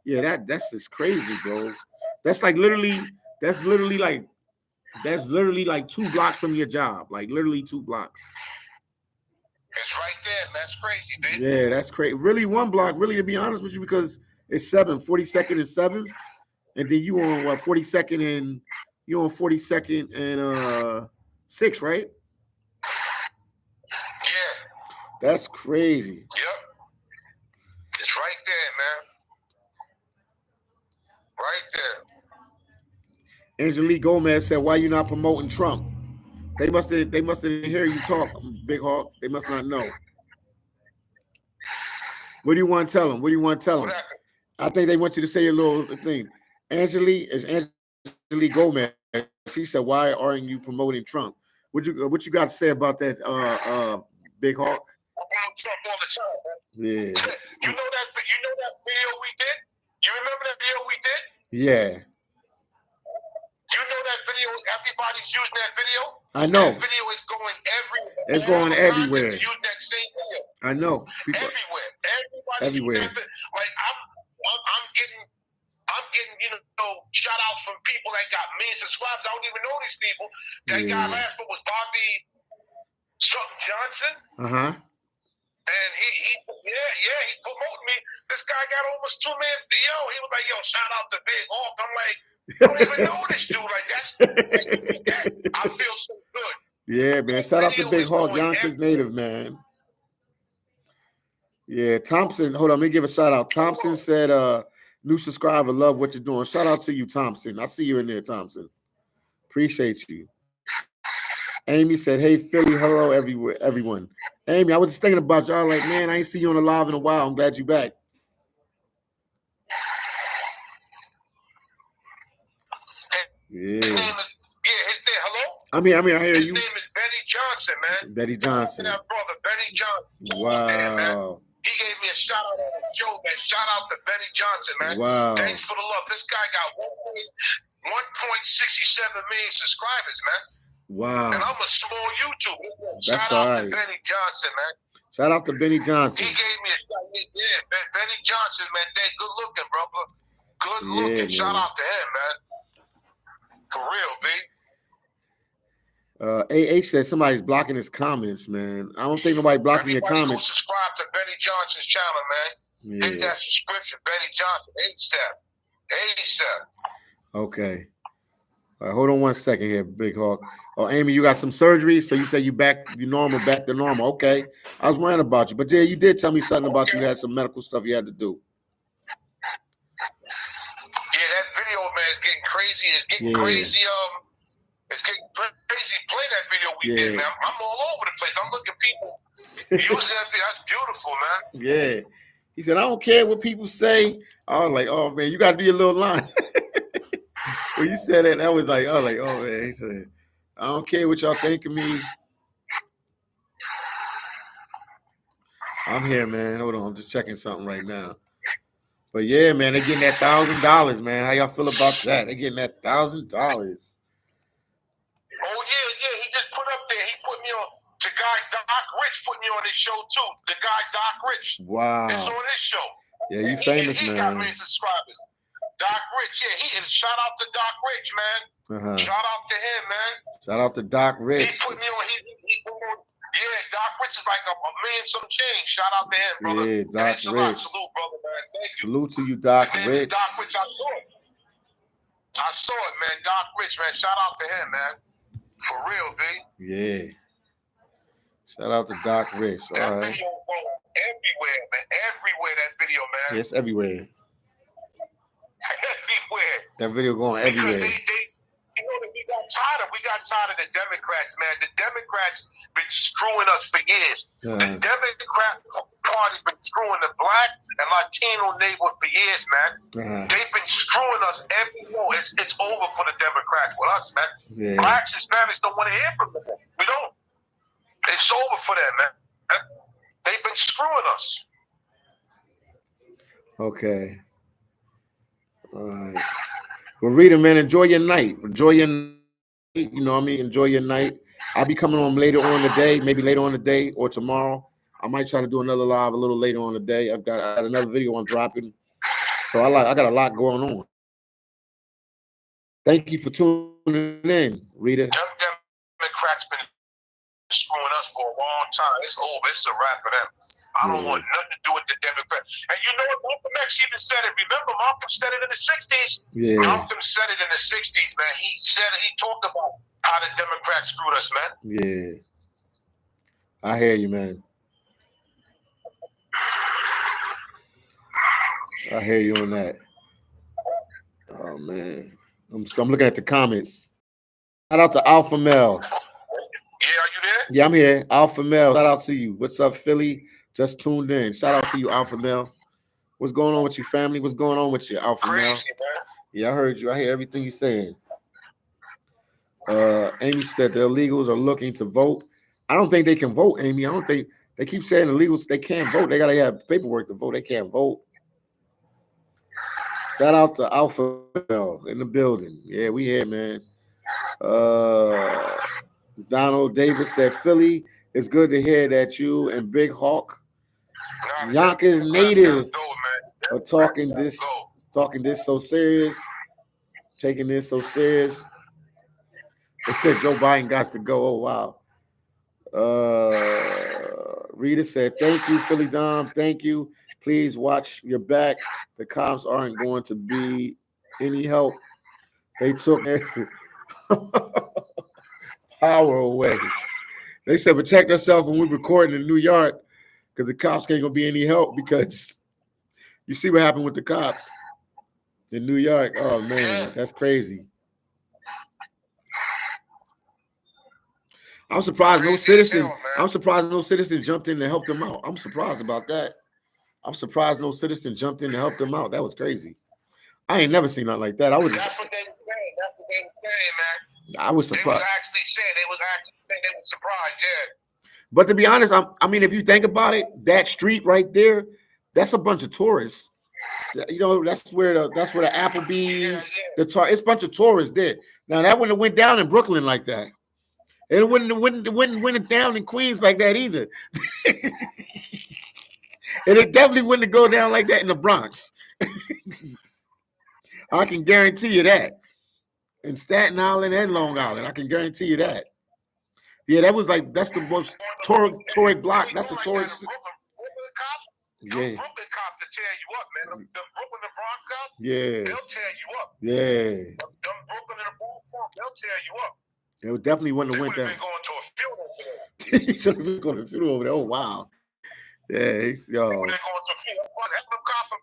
S1: that's just crazy, bro. That's literally like 2 blocks from your job. Like literally 2 blocks.
S2: It's right there. That's crazy, dude.
S1: Yeah, that's crazy. Really 1 block, really, to be honest with you, because it's 42nd and 7th. And then you on 42nd and 6th, right?
S2: Yeah.
S1: That's crazy.
S2: Yep. It's right there, man. Right there.
S1: Angelique Gomez said, "Why you not promoting Trump?" They must have hear you talk, Big Hawk. They must not know. What do you want to tell them? I think they want you to say a little thing. Angelique Gomez. She said, "Why aren't you promoting Trump?" What you got to say about that, Big Hawk?
S2: I promote Trump all the time, man.
S1: Yeah.
S2: You know that video we did? You remember that video we did?
S1: Yeah.
S2: You know that video? Everybody's using that video.
S1: I know.
S2: That video is going everywhere.
S1: It's going everywhere.
S2: Using that same video.
S1: I know. People,
S2: everywhere. Everybody's
S1: everywhere.
S2: Like I'm getting shout outs from people that got millions of subscribers. I don't even know these people. That guy last one was Bobby something Johnson. And he's promoting me. This guy got almost 2 million. He was like, shout out to Big Hawk. I'm like, I don't even know this dude. Like I feel so good.
S1: Yeah, man. Shout out to Big Hawk, Yonkers native, man. Yeah, Thompson. Hold on, let me give a shout out. Thompson said, new subscriber, love what you're doing. Shout out to you, Thompson. I see you in there, Thompson. Appreciate you. Amy said, "Hey, Philly, hello, everyone." Amy, I was just thinking about y'all. Like, man, I ain't seen you on the live in a while. I'm glad you're back. Yeah.
S2: His name, hello?
S1: I'm here. I hear you.
S2: His name is Benny Johnson, man.
S1: Benny Johnson.
S2: That brother, Benny Johnson.
S1: Wow.
S2: There, man. He gave me a shout out on the show, man. Shout out to Benny Johnson, man.
S1: Wow.
S2: Thanks for the love. This guy got 1.67 million subscribers, man.
S1: Wow.
S2: And I'm a small YouTube.
S1: That's
S2: shout out
S1: right.
S2: to Benny Johnson, man.
S1: Shout out to Benny Johnson.
S2: He gave me a shout. Yeah, Benny Johnson, man. Good looking, brother. Good looking. Man. Shout out to him, man. For real, B.
S1: AH said somebody's blocking his comments, man. I don't think nobody blocking your comments.
S2: Go subscribe to Benny Johnson's channel, man. Yeah. Hit that subscription, Benny Johnson. ASAP.
S1: Okay. All right, hold on 1 second here, Big Hawk. Oh, Amy, you got some surgery, so you say you back to normal. Okay. I was worrying about you, but yeah, you did tell me something about you had some medical stuff you had to do.
S2: Yeah, that video, man, is getting crazy. It's getting crazy. It's getting crazy. Play that video we did, man. I'm all over the place. I'm looking at people using that video. That's beautiful, man.
S1: Yeah. He said, I don't care what people say. I was like, oh, man, you got to do your little line. When you said that, I was like, oh, man. He said, I don't care what y'all think of me. I'm here, man. Hold on. I'm just checking something right now. But yeah, man, they're getting that $1,000, man. How y'all feel about that? They're getting that $1,000.
S2: Oh, yeah. He just put up there. He put me on. The guy, Doc Rich, put me on his show, too. The guy, Doc Rich.
S1: Wow.
S2: It's on his show.
S1: Yeah, you famous, man.
S2: He got many subscribers. Doc Rich, shout out to Doc Rich, man. Shout out to him, man.
S1: Shout out to Doc Rich.
S2: He put me on. Doc Rich Rich is like a million some change. Shout out to him, brother.
S1: Yeah, Doc Rich.
S2: Salute, brother, man. Thank you.
S1: Salute to you, Doc Rich.
S2: Doc Rich, I saw it. I saw it, man. Doc Rich, man. Shout out to him, man. For real, B.
S1: Yeah. Shout out to Doc Rich. All
S2: that
S1: right.
S2: video everywhere, man. Everywhere, that video, man.
S1: Yes, everywhere.
S2: Everywhere.
S1: That video going everywhere.
S2: We got tired of the Democrats, man. The Democrats been screwing us for years. The Democrat Party been screwing the black and Latino neighborhood for years, man. They've been screwing us every year. It's over for the Democrats with us, man. Yeah. Blacks and Spanish don't want to hear from them. We don't. It's over for them, man. They've been screwing us.
S1: Okay. All right. Well, Rita, man, enjoy your night. Enjoy your night. You know what I mean? Enjoy your night. I'll be coming on later on today, maybe later on today or tomorrow. I might try to do another live a little later on today. I got another video I'm dropping. So I got a lot going on. Thank you for tuning in, Rita.
S2: Democrats been screwing us for a long time. It's over. It's a wrap for them. I don't want nothing to do with the Democrats. And you know what? Malcolm X even said it. Remember, Malcolm said it in the 60s.
S1: Yeah.
S2: Malcolm said it in the 60s, man. He said it. He talked about how the Democrats screwed us, man.
S1: Yeah. I hear you, man. I hear you on that. Oh, man. I'm looking at the comments. Shout out to Alpha Mel.
S2: Yeah, are you there?
S1: Yeah, I'm here. Alpha Mel. Shout out to you. What's up, Philly? Just tuned in. Shout out to you, Alpha Mel. What's going on with your family? What's going on with you, Alpha Mel?
S2: Man.
S1: Yeah, I heard you. I hear everything you're saying. Amy said the illegals are looking to vote. I don't think they can vote, Amy. I don't think they keep saying illegals, they can't vote. They got to have paperwork to vote. They can't vote. Shout out to Alpha Mel in the building. Yeah, we here, man. Donald Davis said, Philly, it's good to hear that you and Big Hawk, Yonkers native, are talking this so serious, taking this so serious. They said Joe Biden got to go. Oh, wow. Rita said, thank you, Philly Dom. Thank you. Please watch your back. The cops aren't going to be any help. They took power away. They said protect ourselves when we're recording in New York because the cops ain't gonna be any help because you see what happened with the cops in New York. Oh man, that's crazy. I'm surprised no citizen jumped in to help them out. I'm surprised about that. I'm surprised no citizen jumped in to help them out. That was crazy. I ain't never seen nothing like that.
S2: That's what they were saying. That's what they were saying, man.
S1: I was surprised.
S2: They was actually saying they were surprised, yeah.
S1: But to be honest, I mean, if you think about it, that street right there, that's a bunch of tourists. You know, that's where the Applebee's, it's a bunch of tourists there. Now that wouldn't have went down in Brooklyn like that. It wouldn't down in Queens like that either. And it definitely wouldn't go down like that in the Bronx. I can guarantee you that. In Staten Island and Long Island, I can guarantee you that. Yeah, that's the most tourist block. That's a tourist.
S2: Yeah. Brooklyn cops to tear you up, man. The Brooklyn and Bronx cops,
S1: yeah,
S2: they'll tear you up.
S1: Yeah.
S2: Them Brooklyn and the Bronx cops, they'll tear you up.
S1: It definitely wouldn't have went down.
S2: They would have been going to a funeral there.
S1: He said we're going to a funeral over there. Oh, wow. Yeah, yo.
S2: They're going to a funeral. That's them cops from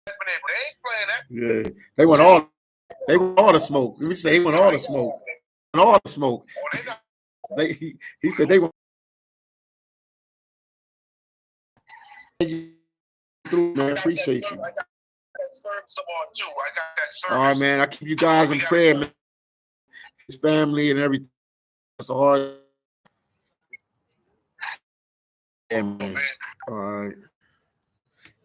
S2: Brooklyn. They ain't playing that.
S1: Yeah, they want all the smoke. Let me say, they want all the smoke. All the smoke. He said they want. Thank you, man. Appreciate you. All right, man. I keep you guys in prayer, man. His family and everything. It's a hard. Yeah, man. All right.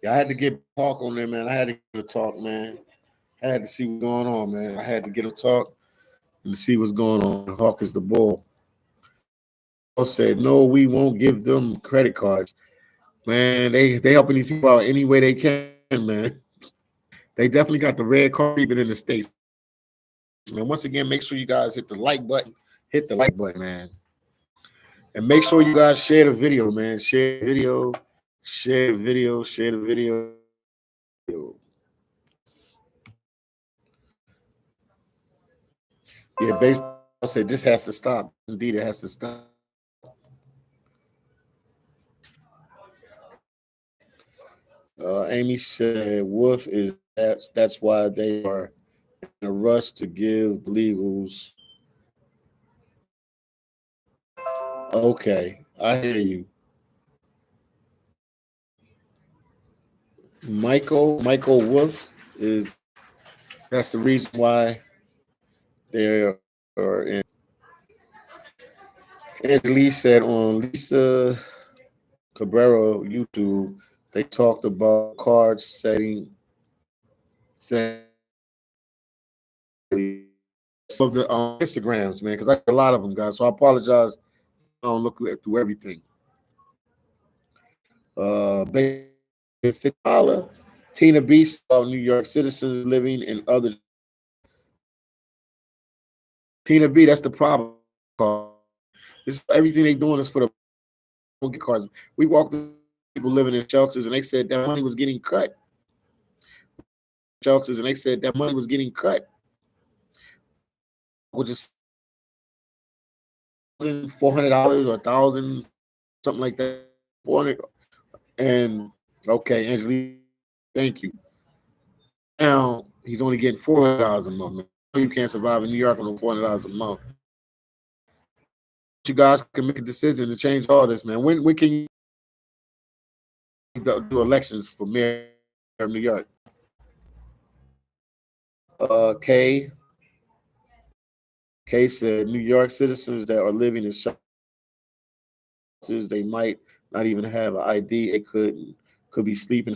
S1: Yeah, I had to get talk on there, man. I had to get a talk, man. I had to see what's going on, man. I had to get a talk and see what's going on. Hawk is the bull. Said, no, we won't give them credit cards. Man, they helping these people out any way they can, man. They definitely got the red card even in the States. Man, once again, make sure you guys hit the like button. Hit the like button, man. And make sure you guys share the video, man. Share the video, share the video, share the video. Yeah, baseball said this has to stop. Indeed, it has to stop. Amy said Wolf is that's why they are in a rush to give the legals. Okay, I hear you. Michael Wolf is that's the reason why they are in. Angelique said on Lisa Cabrera YouTube, they talked about card setting of the Instagrams, man, because I got a lot of them, guys. So I apologize. I don't look through everything. $50. Tina B saw New York citizens living in other. Tina B, that's the problem. This everything they doing is for the don't get cards. We walked people living in shelters, and they said that money was getting cut. Shelters, and they said that money was getting cut, which is $400 or 1,000, something like that. 400. And okay, Angelique, thank you. Now he's only getting $400 a month. You can't survive in New York on $400 a month. You guys can make a decision to change all this, man. When can you do elections for mayor of New York? Kay said New York citizens that are living in shelters, they might not even have an ID. It could be sleeping.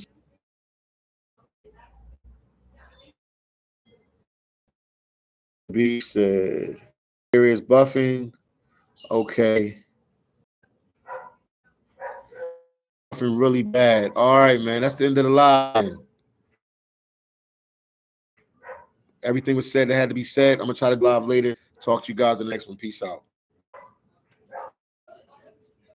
S1: B said areas buffing. Okay. Buffing really bad. All right, man. That's the end of the line. Everything was said that had to be said. I'm gonna try to live later. Talk to you guys in the next one. Peace out.